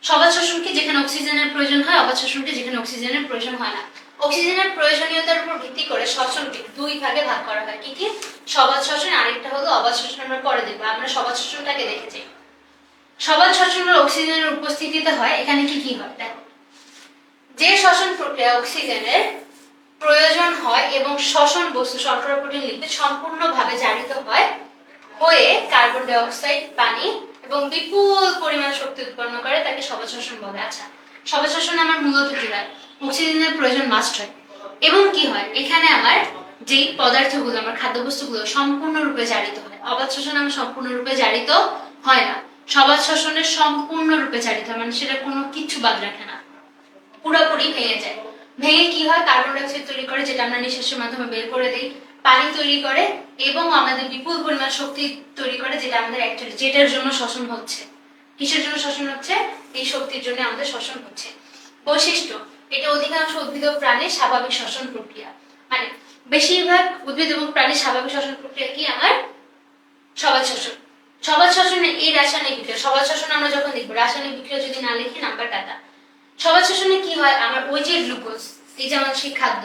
সবাধ শ্বসন কি? যেখানে অক্সিজেনের প্রয়োজন হয়। অবাধ শ্বসন কি? যেখানে অক্সিজেনের প্রয়োজন হয় না। অক্সিজেনের প্রয়োজনীয়তার উপর ভিত্তি করে শ্বসনকে দুই ভাগে ভাগ করা হয়। কি কি? সবাত শ্বসন, আরেকটা হলো অবাত শ্বসন। আমরা পরে দেখবো। আমরা সবাত শ্বসনটাকে দেখেছি। সবাত শ্বসনের অক্সিজেনের উপস্থিতিতে হয়। এখানে কি কি হয় দেখো। যে শ্বসন প্রক্রিয়া অক্সিজেনের প্রয়োজন হয় এবং শ্বসন বস্তু শর্করা, প্রোটিন, লিপিড সম্পূর্ণভাবে জারিত হয় হয়ে কার্বন ডাই অক্সাইড, পানি এবং বিপুল পরিমাণ শক্তি উৎপন্ন করে, তাকে সবাত শ্বসন বলে। আচ্ছা, সবাত শ্বসন আমার মূলত কি হয়? অক্সিজেনের প্রয়োজন মাস্ট হয় এবং কি হয়, এখানে আমার যেই পদার্থগুলো, আমার খাদ্যবস্তুগুলো সম্পূর্ণরূপে জারিত হয়। অবাত শ্বসন আমার সম্পূর্ণরূপে জারিত হয় না। সবাত শ্বসনের সম্পূর্ণরূপে জারিত হয়, মানে সেটা কোনো কিছু বাদ রাখে না, পুরোপুরি ভেঙে যায়। ভেঙে কি হয়? কার্বন ডাই অক্সাইড তৈরি করে, যেটা আমরা নিঃশ্বাসের মাধ্যমে বের করে দিই। পানি তৈরি করে এবং আমাদের বিপুল পরিমাণ শক্তি তৈরি করে, যেটা আমাদের অ্যাকচুয়ালি যেটার জন্য শ্বসন হচ্ছে। কিসের জন্য শ্বসন হচ্ছে? এই শক্তির জন্য আমাদের শ্বসন হচ্ছে। বৈশিষ্ট্য, এটা অধিকাংশ উদ্ভিদ ও প্রাণীর স্বাভাবিক শ্বসন প্রক্রিয়া। মানে বেশিরভাগ উদ্ভিদ এবং প্রাণীর স্বাভাবিক শ্বসন প্রক্রিয়া কি আমার? সবাত শ্বসন। সবাত শ্বসনের এই রাসায়নিক বিক্রিয়া, সবাত শ্বসন আমরা যখন দেখবো, রাসায়নিক বিক্রিয়া যদি না লিখি নাম্বার কাটা। সবাত শ্বসনে কি হয়, আমার ওই যে গ্লুকোজ, এই যে আমাদের সেই খাদ্য,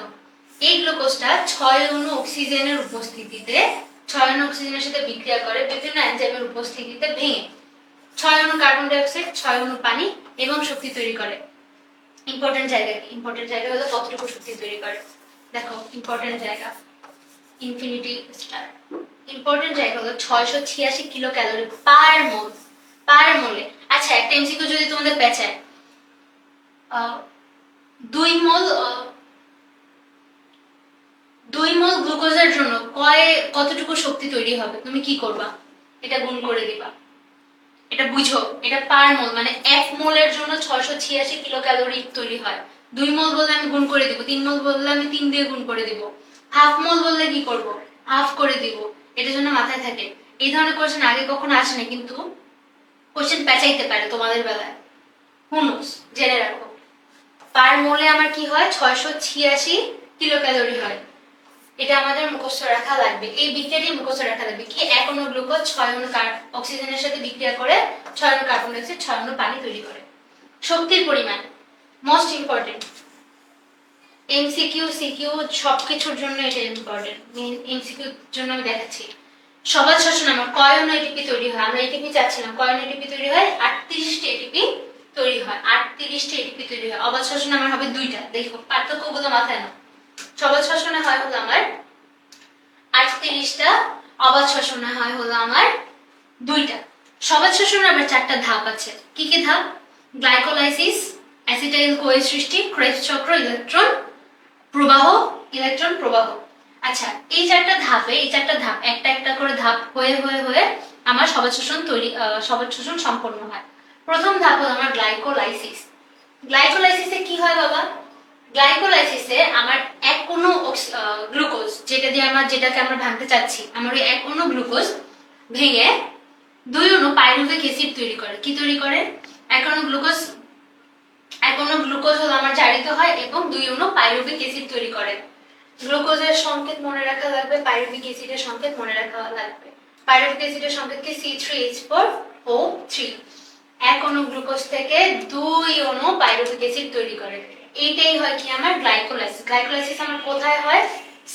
এই গ্লুকোজটা 6 অণু অক্সিজেনের উপস্থিতিতে, 6 অণু অক্সিজেনের সাথে বিক্রিয়া করে বিভিন্ন এনজাইমের উপস্থিতিতে ভেঙে 6 অণু কার্বন ডাই অক্সাইড, 6 অণু পানি এবং শক্তি তৈরি করে। ইম্পর্টেন্ট জায়গা কি? ইম্পর্টেন্ট জায়গা হলো কতটুকু শক্তি তৈরি করে। দেখো ইম্পর্টেন্ট জায়গা, ইনফিনিটি স্টার। ইম্পর্টেন্ট জায়গা হলো 686 কিলো ক্যালোরি পার মোল, পার মোলে। আচ্ছা, একটা এমসিকিউ যদি তোমাদের পেঁচায়, 2 মোল গ্লুকোজের জন্য কতটুকু শক্তি তৈরি হবে, তুমি কি করবা? এটা গুণ করে দিবা। এটা বুঝো, এটা পার মোল, মানে 1 মোলের জন্য 686 কিলো ক্যালোরি তৈরি হয়। 2 মোল বললে আমি গুণ করে দিব, 3 মোল বললে আমি 3 দিয়ে গুণ করে দিব, হাফ মোল বললে কি করব? হাফ করে দিব। এটার জন্য মাথায় থাকে। এই ধরনের কোশ্চেন আগে কখনো আসে না, কিন্তু কোশ্চেন পেঁচাইতে পারে তোমাদের বেলায়। হুনুস, জেনে রাখো। পার মোলে আমার কি হয়? 686 কিলো ক্যালোরি হয়। এটা আমাদের মুখস্থ রাখা লাগবে। এই বিক্রিয়াটি মুখস্থ রাখা লাগবে। কি? 1 অণু গ্লুকোজ 6 অণু অক্সিজেনের সাথে বিক্রিয়া করে 6 অণু কার্বন ডাই অক্সাইড, 6 অণু পানি তৈরি করে। শক্তির পরিমাণ মোস্ট ইম্পর্টেন্ট। এমসিকিউ, সিকিউ সবকিছুর জন্য এটা ইম্পর্টেন্ট। এমসিকিউ জন্য আমি দেখাচ্ছি। সবাত শ্বসন আমার কয় অণু এটিপি তৈরি হয়? আমরা এটিপি চাচ্ছিলাম। কয় অণু এটিপি তৈরি হয়? 38টি এটিপি তৈরি হয়। 38টি এটিপি তৈরি হয়। অবাত শ্বসন আমার হবে 2টা। দেখো পার্থক্যগুলো মাথায় নাও। সবাত শ্বসনে হয় হলো আমার 38টা, অবাত শ্বসনে হয় হলো আমার 2টা। সবাত শ্বসনের আবার 4টা ধাপ আছে। কি কি ধাপ? গ্লাইকোলাইসিস, অ্যাসিটাইল কোয়ের সৃষ্টি, ক্রেবস চক্র, ইলেকট্রন প্রবাহ, ইলেকট্রন প্রবাহ। আচ্ছা, এই 4টা ধাপে, এই 4টা ধাপ একটা একটা করে ধাপ হয়ে হয়ে হয়ে আমার সবাত শ্বসন সবাত শ্বসন সম্পন্ন হয়। প্রথম ধাপ হলো আমার গ্লাইকোলাইসিস। গ্লাইকোলাইসিসে কি হয় বাবা? গ্লাইকোলাইসিসে আমার 1 অণু গ্লুকোজ, যেটাকে আমরা ভাঙতে চাচ্ছি, আমার ওই 1 অণু গ্লুকোজ ভেঙে 2 অণু পাইরুভিক অ্যাসিড তৈরি করে। কি তৈরি করে? 1 অণু গ্লুকোজ হলো আমার জারিত হয় এবং 2 অণু পাইরুভিক অ্যাসিড তৈরি করে। গ্লুকোজের সংকেত মনে রাখা লাগবে, পাইরুভিক অ্যাসিডের সংকেত মনে রাখা লাগবে। পাইরুভিক অ্যাসিডের সংকেত কি? C3H4O3। 1 অণু গ্লুকোজ থেকে 2 অণু পাইরুভিক অ্যাসিড তৈরি করে। এইটাই হয় কি আমার গ্লাইকোলাইসিস। গ্লাইকোলাইসিস আমার কোথায় হয়?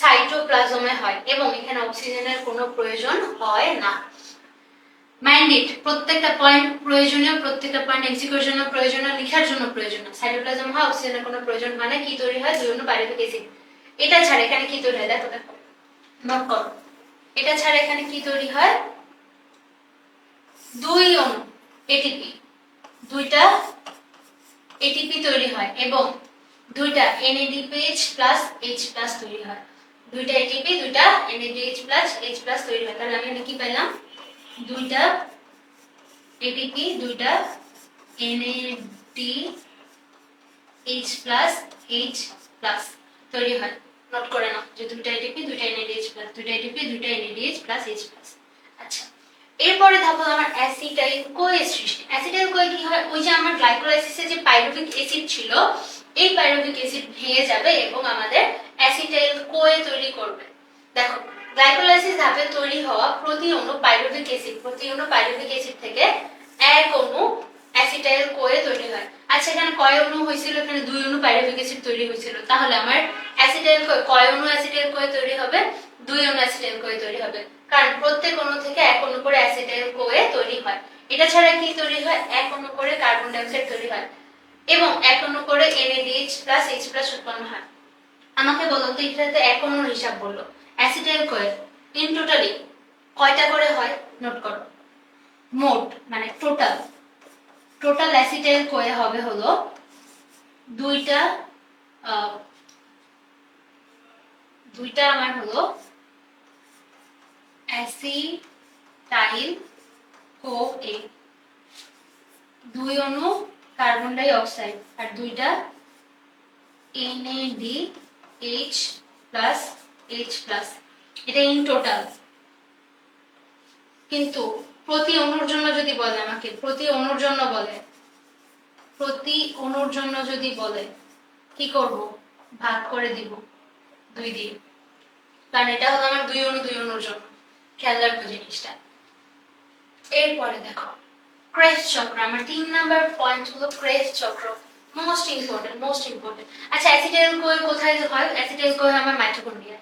সাইটোপ্লাজমে হয় এবং এখানে অক্সিজেনের কোনো প্রয়োজন হয় না। ম্যান্ডেট, প্রত্যেকটা পয়েন্ট প্রয়োজনীয়, প্রত্যেকটা পয়েন্ট এমসিকিউর জন্য প্রয়োজনীয়, লেখার জন্য প্রয়োজনীয়। সাইটোপ্লাজম হয়, অক্সিজেনের কোনো প্রয়োজন হয় না। কি তৈরি হয়? 2 অণু পাইরুভিক অ্যাসিড। এটা ছাড়া এখানে কি তৈরি হয়? দেখো দেখো, নোট করো। এটা ছাড়া এখানে কি তৈরি হয়? 2 অণু এটিপি, 2টা এটিপি তৈরি হয় এবং 2টা NADPH প্লাস H প্লাস তৈরি হয়। 2টা এটিপি, 2টা NADH প্লাস H প্লাস তৈরি হয়। তাহলে আমি এখানে কি পেলাম? 2টা এটিপি, 2টা NADH প্লাস H প্লাস তৈরি হয়। নোট করে নাও যে 2টা এটিপি, 2টা NADH প্লাস, 2টা এটিপি, 2টা NADH প্লাস H প্লাস। আচ্ছা, এরপরে ধাপ হলো আমার অ্যাসিটাইল কোয়ের সৃষ্টি। অ্যাসিটাইল কোয়ে কি হয়? ওই যে আমার গ্লাইকোলাইসিসে যে পাইরুভিক অ্যাসিড ছিল, এই পাইরুভিক অ্যাসিড ভেঙে যাবে এবং আমাদের অ্যাসিটাইল কোয়ে তৈরি করবে। দেখো, গ্লাইকোলাইসিস ধাপে তৈরি হওয়া প্রতি অণু পাইরুভিক অ্যাসিড থেকে 1 অণু অ্যাসিটাইল কোয়ে তৈরি হয়। আচ্ছা এখানে কয় অণু হয়েছিল, এখানে 2 অণু পাইরুভিক অ্যাসিড তৈরি হয়েছিল, তাহলে আমার অ্যাসিটাইল কোয়ে কয় অণু অ্যাসিটাইল কোয়ে তৈরি হবে, 2 অণু অ্যাসিটাইল কোয়ে তৈরি হবে, কারণ প্রত্যেক অণু থেকে 1 অণু করে অ্যাসিটাইল কোয়ে তৈরি হয়। এটা ছাড়া কি তৈরি হয়, 1 অণু করে কার্বন ডাই অক্সাইড তৈরি হয় এবং 1 অণু করে NADH+ H+ উৎপন্ন হয়। আমাকে বলো তো এটাতে 1 অণুর হিসাব বললো, অ্যাসিটাইল কোয়ে ইন টোটালি কয়টা করে হয়, নোট করো। মোট মানে টোটাল অ্যাসিটাইল কোয়ে হবে হলো দুইটা আমার হলো অ্যাসিটাইল কোয়ে, 2 অণু কার্বন ডাই অক্সাইড আর 2টা NADH+ H+, এটা ইন টোটাল। কিন্তু প্রতি অণুর জন্য যদি বলে, আমাকে প্রতি অণুর জন্য যদি বলে কি করব, ভাগ করে দিব 2 দিয়ে, কারণ এটা হলো আমার 2 অণুর জন্য। খেয়াল রাখবো জিনিসটা। এরপরে দেখো ক্রেবস চক্র, আমার 3 নাম্বার পয়েন্ট হলো ক্রেবস চক্র, মোস্ট ইম্পর্টেন্ট। আচ্ছা অ্যাসিটাইল কোয়ে কোথায় হয়, অ্যাসিটাইল কোয়ে আমার মাইটোকন্ড্রিয়া।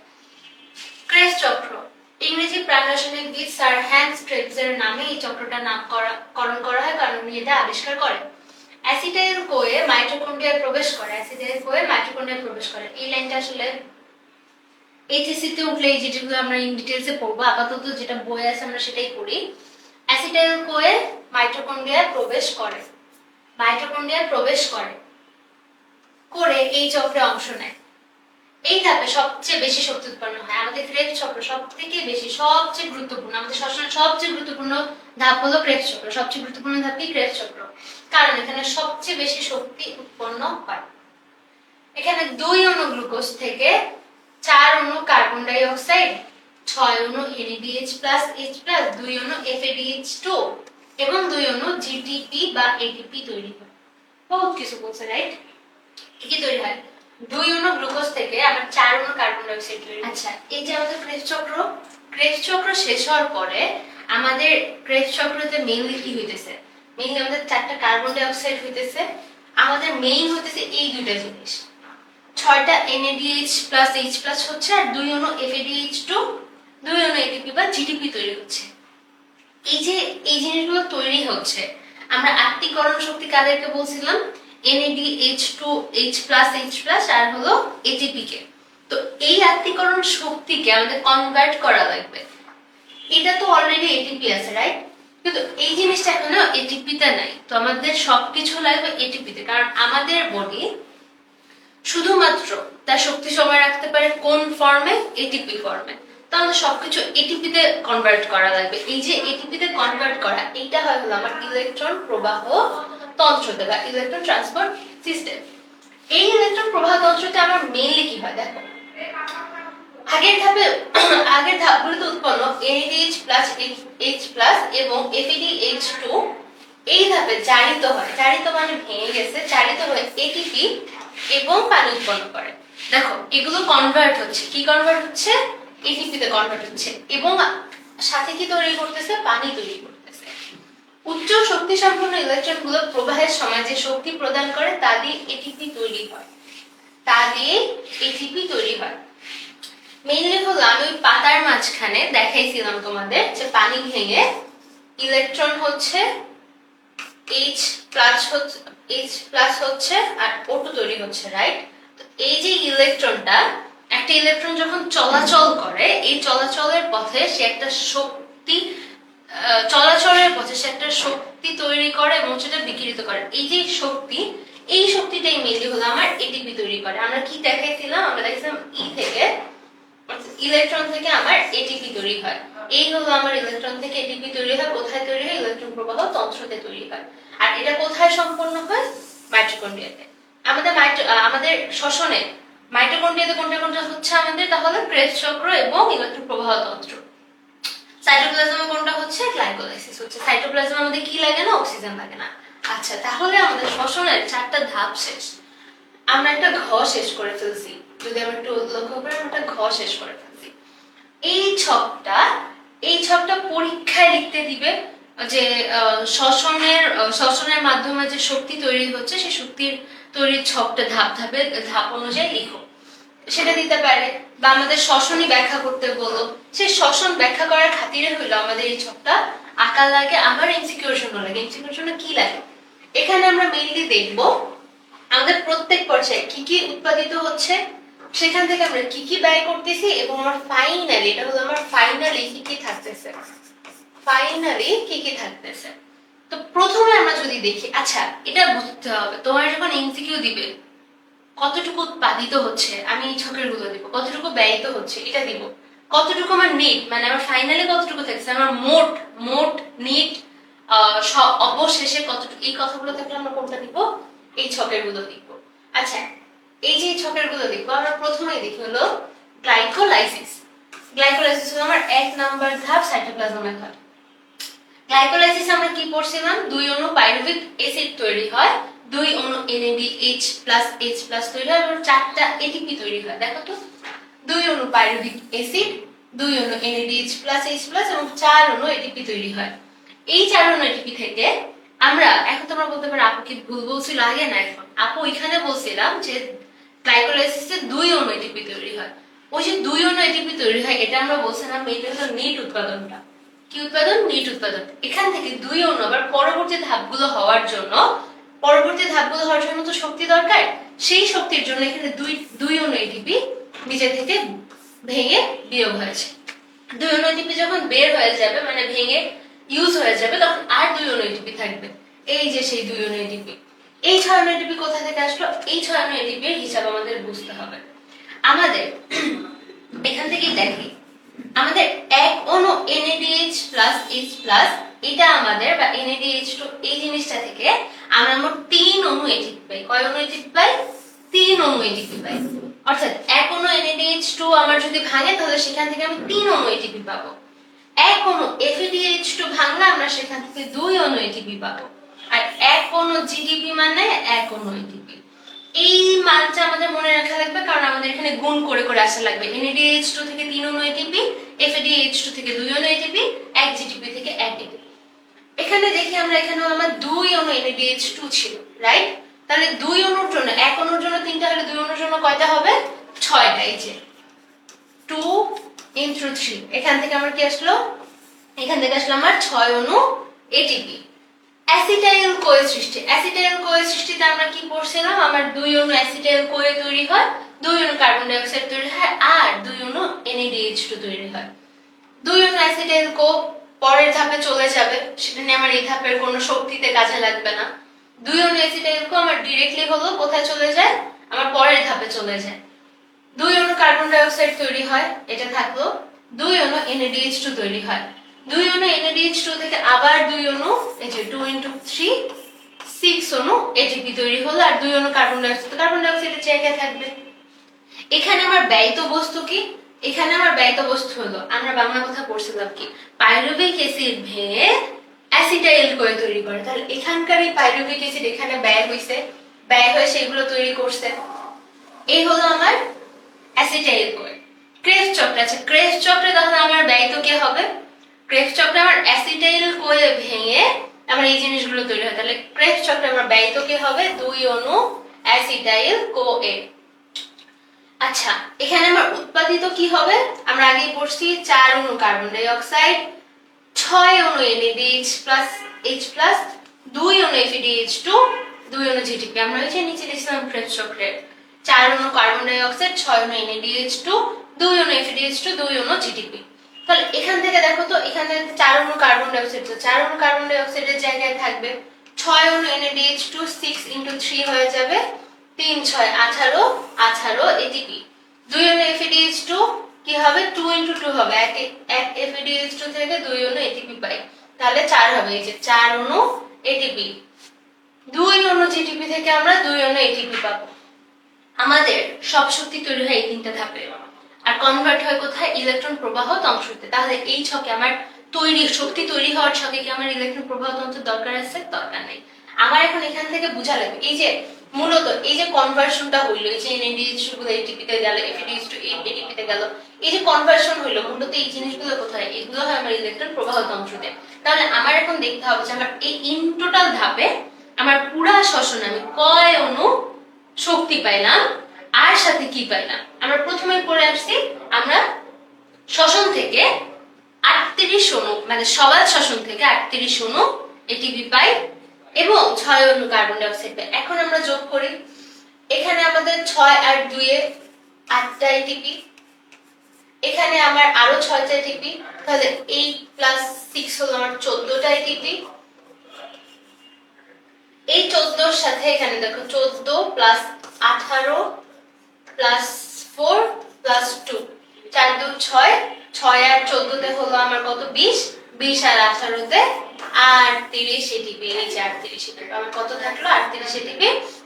ক্রেবস চক্র ইংরেজি প্রাণ রাসায়নিকবিদ স্যার হ্যান্স ক্রেবসের নামে এই চক্রটার নামকরণ করা হয়, কারণ উনি এটা আবিষ্কার করেন। অ্যাসিটাইল কোয়ে মাইটোকন্ড্রিয়ায় প্রবেশ করে, এই লাইনটা আসলে এইচএসসি তে উঠলে এই যেগুলো আমরা ইন ডিটেইলসে পড়বো, আপাতত যেটা বই আছে আমরা সেটাই পড়ি। অ্যাসিটাইল কোয়ে মাইটোকন্ড্রিয়ায় প্রবেশ করে এই চক্রে অংশ নেয়। এই ধাপে সবচেয়ে বেশি শক্তি উৎপন্ন হয়। আমাদের ক্রেবস চক্র সবচেয়ে গুরুত্বপূর্ণ, আমাদের শ্বসনের সবচেয়ে গুরুত্বপূর্ণ ধাপ হলো ক্রেবস চক্র। সবচেয়ে গুরুত্বপূর্ণ ধাপ কি, ক্রেবস চক্র, কারণ এখানে সবচেয়ে বেশি শক্তি উৎপন্ন হয়। এখানে 2 অণু গ্লুকোজ থেকে 4 অণু কার্বন ডাই অক্সাইড, 6 অণু NADH+ H+, 2 অণু FADH2 এবং 2 অণু GTP বা ATP তৈরি হয়। বহুত কিছু বলছে, রাইট? কি তৈরি হয়, 2 অণু গ্লুকোজ থেকে আমার 4 অণু কার্বন ডাই অক্সাইড তৈরি। আচ্ছা এই যে আমাদের ক্রেবস চক্র শেষ হওয়ার পরে আমাদের ক্রেবস চক্রতে মেইনলি কি হইতেছে, মেইনলি আমাদের 4টা কার্বন ডাই অক্সাইড হইতেছে, আমাদের মেইন হইতেছে এই দুইটা জিনিস, 6টা NADH+ H+ হচ্ছে আর 2 অণু FADH2, 2 অণু ATP বা GTP তৈরি হচ্ছে। এই যে এই জিনিসগুলো তৈরি হচ্ছে, আমরা আত্তীকরণ শক্তি কাদেরকে বলছিলাম, NADH2 H+, আর হলো ATP কে। তো এই আত্তীকরণ শক্তিকে আমাদের কনভার্ট করা লাগবে। এটা তো অলরেডি ATP আছে, রাইট? কিন্তু এই জিনিসটা এখনো ATP তে নাই, তো আমাদের সবকিছু লাগবে ATP তে, কারণ আমাদের বডি শুধুমাত্র তার শক্তি সময় রাখতে পারে কোন ফর্মে, ATP ফর্মে। তাহলে সবকিছু ATP তে কনভার্ট করা লাগবে। এই যে ATP তে কনভার্ট করা, এইটা হয় হলো আমার ইলেকট্রন প্রবাহ তন্ত্রতে বা ইলেকট্রন ট্রান্সপোর্ট সিস্টেম। এই ইলেকট্রন প্রবাহ তন্ত্রতে আমার মেইনলি কি হয় দেখো, আগের ধাপগুলোতে উৎপন্ন NADH+ H+ এবং FADH2 এই ধাপে জারিত মানে ভেঙে গেছে, জারিত হয়ে ATP এবং পানি উৎপন্ন করে। দেখো এগুলো কনভার্ট হচ্ছে, কি কনভার্ট হচ্ছে, ATP তে কনভার্ট হচ্ছে এবং সাথে কি তৈরি করতেছে, পানি তৈরি করতেছে। উচ্চ শক্তি সম্পন্ন ইলেকট্রনগুলো প্রবাহের সময় যে শক্তি প্রদান করে তা দিয়ে ATP তৈরি হয়, মেইনলি হলো আমি ওই পাতার মাঝখানে দেখাইছিলাম তোমাদের যে পানি ভেঙে ইলেকট্রন হচ্ছে H+ হচ্ছে আর O2 তৈরি হচ্ছে, রাইট? তো এই যে ইলেকট্রনটা, একটা ইলেকট্রন যখন চলাচল করে, এই চলাচলের পথে সে একটা শক্তি তৈরি করে এবং সেটা বিকিরিত করে। এই যে এই শক্তিটাই মেইনলি হলো আমার ATP তৈরি করে। আমরা কি দেখাইছিলাম, আমরা দেখছিলাম ইলেকট্রন থেকে আমার ATP তৈরি হয়। এই হলো আমার ইলেকট্রন থেকে ATP তৈরি হয়, কোথায় তৈরি হয়, ইলেকট্রন প্রবাহ তন্ত্রতে তৈরি হয়। আর এটা কোথায় সম্পন্ন হয়, মাইটোকন্ড্রিয়াতে। আমাদের শ্বসনে মাইটোকন্ড্রিয়াতে কোনটা হচ্ছে আমাদের, তাহলে ক্রেবস চক্র এবং ইলেকট্রন প্রবাহ তন্ত্র। সাইটোপ্লাজমে কোনটা হচ্ছে, গ্লাইকোলাইসিস হচ্ছে। সাইটোপ্লাজমে আমাদের কি লাগে না, অক্সিজেন লাগে না। আচ্ছা তাহলে আমাদের শ্বসনের 4টা ধাপ শেষ, আমরা একটা ঘ শেষ করে ফেলছি। যদি আমরা একটু লক্ষ্য করি, আমরা একটা ঘ শেষ করে ফেলছি। এই ছকটা পরীক্ষায় লিখতে দিবে যে শ্বসনের মাধ্যমে যে শক্তি তৈরি হচ্ছে সেই শক্তির তৈরির ছকটা ধাপ অনুযায়ী লিখো, সেটা দিতে পারে। বা আমাদের শ্বসনই ব্যাখ্যা করতে বললো, সেই শ্বসন ব্যাখ্যা করার খাতিরে হইলো আমাদের এই ছকটা আঁকা লাগে। আবার এমসিকিউর জন্য লাগে। এমসিকিউর জন্য কি লাগে, এখানে আমরা মেইনলি দেখবো আমাদের প্রত্যেক পর্যায়ে কি কি উৎপাদিত হচ্ছে, সেখান থেকে আমরা কি কি ব্যয় করতেছি, এবং আমার ফাইনালি, এটা হলো আমার ফাইনালি কি কি থাকতেছে, ফাইনালি কি কি থাকতেছে। তো প্রথমে আমরা যদি দেখি, আচ্ছা এটা বুঝতে হবে, তোমার যখন এমসিকিউ দিবে কতটুকু উৎপাদিত হচ্ছে আমি এই ছকের গুলো দিব, কতটুকু ব্যয়িত হচ্ছে এটা দিব, কতটুকু আমার নিট মানে আমার ফাইনালি কতটুকু থাকছে, আমার মোট মোট নিট অবশেষে কতটুকু, এই কথাগুলো থাকলে আমরা কোনটা দিব, এই ছকের গুলো দিব। আচ্ছা এই যে ছকের গুলো দেখবো, আমরা প্রথমেই দেখি হলো গ্লাইকোলাইসিস। গ্লাইকোলাইসিস হলো আমার 1 নাম্বার ধাপ সাইটোপ্লাজম মেথড। গ্লাইকোলাইসিস আমরা কি পড়ছিলাম, 2 অণু পাইরুভিক অ্যাসিড তৈরি হয়, 2 অণু NADH+H+ তৈরি হয় এবং 4টা ATP তৈরি হয়। দেখো তো 2 অণু পাইরুভিক অ্যাসিড, 2 অণু NADH+H+ এবং 4 অণু ATP তৈরি হয়। এই 4 অণু ATP থেকে আমরা, এখন তোমরা বলতে পারো আপু কি ভুল বলছিল আগে না এখন, আপু এখানে বলছিলাম যে গ্লাইকোলাইসিসে 2 অণু ATP তৈরি হয়। ওই যে 2 অণু ATP তৈরি হয় এটা আমরা বলছিলাম এটা হলো নিট উৎপাদনটা। কি উৎপাদন, নিট উৎপাদন। এখান থেকে 2 অণু আবার পরবর্তী ধাপগুলো হওয়ার জন্য তো শক্তি দরকার, সেই শক্তির জন্য এখানে 2 অণু এটিপি নিচে থেকে ভেঙে বিয়োগ হয়েছে। 2 অণু এটিপি যখন বের হয়ে যাবে মানে ভেঙে ইউজ হয়ে যাবে, তখন আর 2 অণু এটিপি থাকবে। এই যে সেই 2 অণু এটিপি, এই 6 অণু এটিপি কোথা থেকে আসলো, এই 6 অণু এটিপি এর হিসাব আমাদের বুঝতে হবে। আমাদের এখান থেকেই দেখি, আমাদের 1 অণু NADH+H+ এটা আমাদের, বা NADH2 এই জিনিসটা থেকে আমরা মোট 3 অণু এটিপি পাই। কয় অণু এটিপি পাই, 3 অণু এটিপি পাই। অর্থাৎ 1 অণু NADH2 আমার যদি ভাঙে তাহলে সেখান থেকে আমি 3 অণু এটিপি পাবো। 1 অণু FADH2 ভাঙলে আমরা সেখান থেকে 2 অণু এটিপি পাবো। আর 1 অণু GDP মানে 1 অণু এটিপি। এই মানটা আমাদের মনে রাখা লাগবে, কারণ আমাদের এখানে গুণ করে করে আসা লাগবে। NADH2 থেকে 3 অণু এটিপি, FADH2 থেকে 2 অণু এটিপি, 1 GDP থেকে 1 এটিপি। এখানে দেখি আমরা, এখানে আমার 2 অণু NADH2 ছিল, রাইট? তাহলে 2 অণুর জন্য, 1 অণুর জন্য 3টা হলে 2 অণুর জন্য কয়টা হবে, 6টা। এই যে 2 into 3, এখান থেকে আমার কি আসলো, এখান থেকে আসলো আমার 6 অণু এটিপি। অ্যাসিটাইল কোয়ে সৃষ্টি, অ্যাসিটাইল কোয়ে সৃষ্টিতে আমরা কি পড়ছিলাম, আমার 2 অণু অ্যাসিটাইল কোয়ে তৈরি হয়, 2 অণু কার্বন ডাই অক্সাইড তৈরি হয়, আর 2 অণু NADH2 তৈরি হয়। 2 অণু অ্যাসিটাইল কো পরের ধাপে চলে যাবে, সেটা নিয়ে আমার এই ধাপের কোনো শক্তিতে কাজে লাগবে না। 2 অণু অ্যাসিটাইল কো আমার ডাইরেক্টলি হলো কোথায় চলে যায়, আমার পরের ধাপে চলে যায়। 2 অণু কার্বন ডাই অক্সাইড তৈরি হয়, এটা থাকলো। 2 অণু NADH2 তৈরি হয়, 2 অণু NADH2 থেকে আবার 2 অণু, এই যে 2 into 3 6 অণু ATP তৈরি হলো, আর 2 অণু কার্বন ডাই অক্সাইডের জায়গায় থাকবে। এখানে আমার ব্যয়িত বস্তু কি, এখানে আমার ব্যয়িত বস্তু হলো, আমরা বাংলা কথা পড়ছিলাম কি, পাইরুভিক অ্যাসিড ভেঙে অ্যাসিটাইল কোয়ে তৈরি করে। তাহলে এখানকার এই পাইরুভিক অ্যাসিড এখানে ব্যয় হইছে, ব্যয় হয়ে সেগুলো তৈরি করছে। এই হলো আমার অ্যাসিটাইল কোয়ে। ক্রেবস চক্র আছে, ক্রেবস চক্রে তাহলে আমার ব্যয়িত কি হবে, ক্রেবস চক্রে আমার অ্যাসিটাইল কোয়ে ভেঙে আমার এই জিনিসগুলো তৈরি হয়। তাহলে ক্রেবস চক্রে আমার ব্যয়িত কি হবে, 2 অণু অ্যাসিটাইল কোয়ে। আচ্ছা এখানে আমার উৎপাদিত কি হবে, আমরা আগেই পড়ছি 4 অণু কার্বন ডাই অক্সাইড, 6 অণু NADH+H+, 2 অণু FADH2, 2 অণু GDP। আমরা হচ্ছে নিচে লিখছিলাম ক্রেবস চক্রের 4 অণু কার্বন ডাই অক্সাইড, 6 অণু NADH2, 2 অণু FADH2, 2 অণু GDP। তাহলে এখান থেকে দেখো তো, এখানে 4 অণু কার্বন ডাই অক্সাইড, তো 4 অণু কার্বন ডাই অক্সাইডের জায়গায় থাকবে 6 অণু NADH2, 6 into 3 হয়ে যাবে 3 6 18 18 ATP। 2 অণু FADH2 কি হবে, 2 into 2 হবে, এক FADH2 থেকে 2 অণু ATP পাই, তাহলে 4 হবে। এই যে 4 অণু ATP। 2 অণু GDP থেকে আমরা 2 অণু ATP পাবো। আমাদের সব শক্তি তৈরি হয় এই 3টা ধাপে, আর কনভার্ট হয় কোথায়, ইলেকট্রন প্রবাহ তন্ত্রতে। তাহলে এই ছকে আমার শক্তি তৈরি হওয়ার ছকে কি আমার ইলেকট্রন প্রবাহ তন্ত্রের দরকার আছে, দরকার নেই। আমার এখন এখান থেকে বোঝা লাগবে, এই যে মূলত এই যে কনভার্সনটা হইলো, এই যে NADH গুলো ATP তে গেল, FADH টু ATP তে গেল, এই যে কনভার্সন হইলো, মূলত এই জিনিসগুলো কোথায়? এগুলো হয় আমার ইলেকট্রন প্রবাহ তন্ত্রতে। তাহলে আমার এখন দেখতে হবে যে আমার এই ইন টোটাল ধাপে আমার পুরা শ্বসনে আমি কয় অণু শক্তি পাইলাম আর সাথে কি পাইলাম। আমরা প্রথমে পড়ে আসছি আমরা শ্বসন থেকে 38 অণু, মানে সবাত শ্বসন থেকে 38 অণু ATP পাই এবং 6 অণু কার্বন ডাই অক্সাইড পাই। এখন আমরা যোগ করি, এখানে আমাদের 6 আর 2 এ 8টা ATP, এখানে আমার আরো 6টা ATP, তাহলে 8 প্লাস 6 হলো আমার 14টা ATP। এই 14 এর সাথে এখানে দেখো 14 প্লাস 18 প্লাস 4 প্লাস 2, 4 2 6, 6 আর 14 তে হলো আমার কত? 20, 20 আর 18 তে 38 ATP, এই যে 38 ATP আমার কত থাকলো? 38 ATP।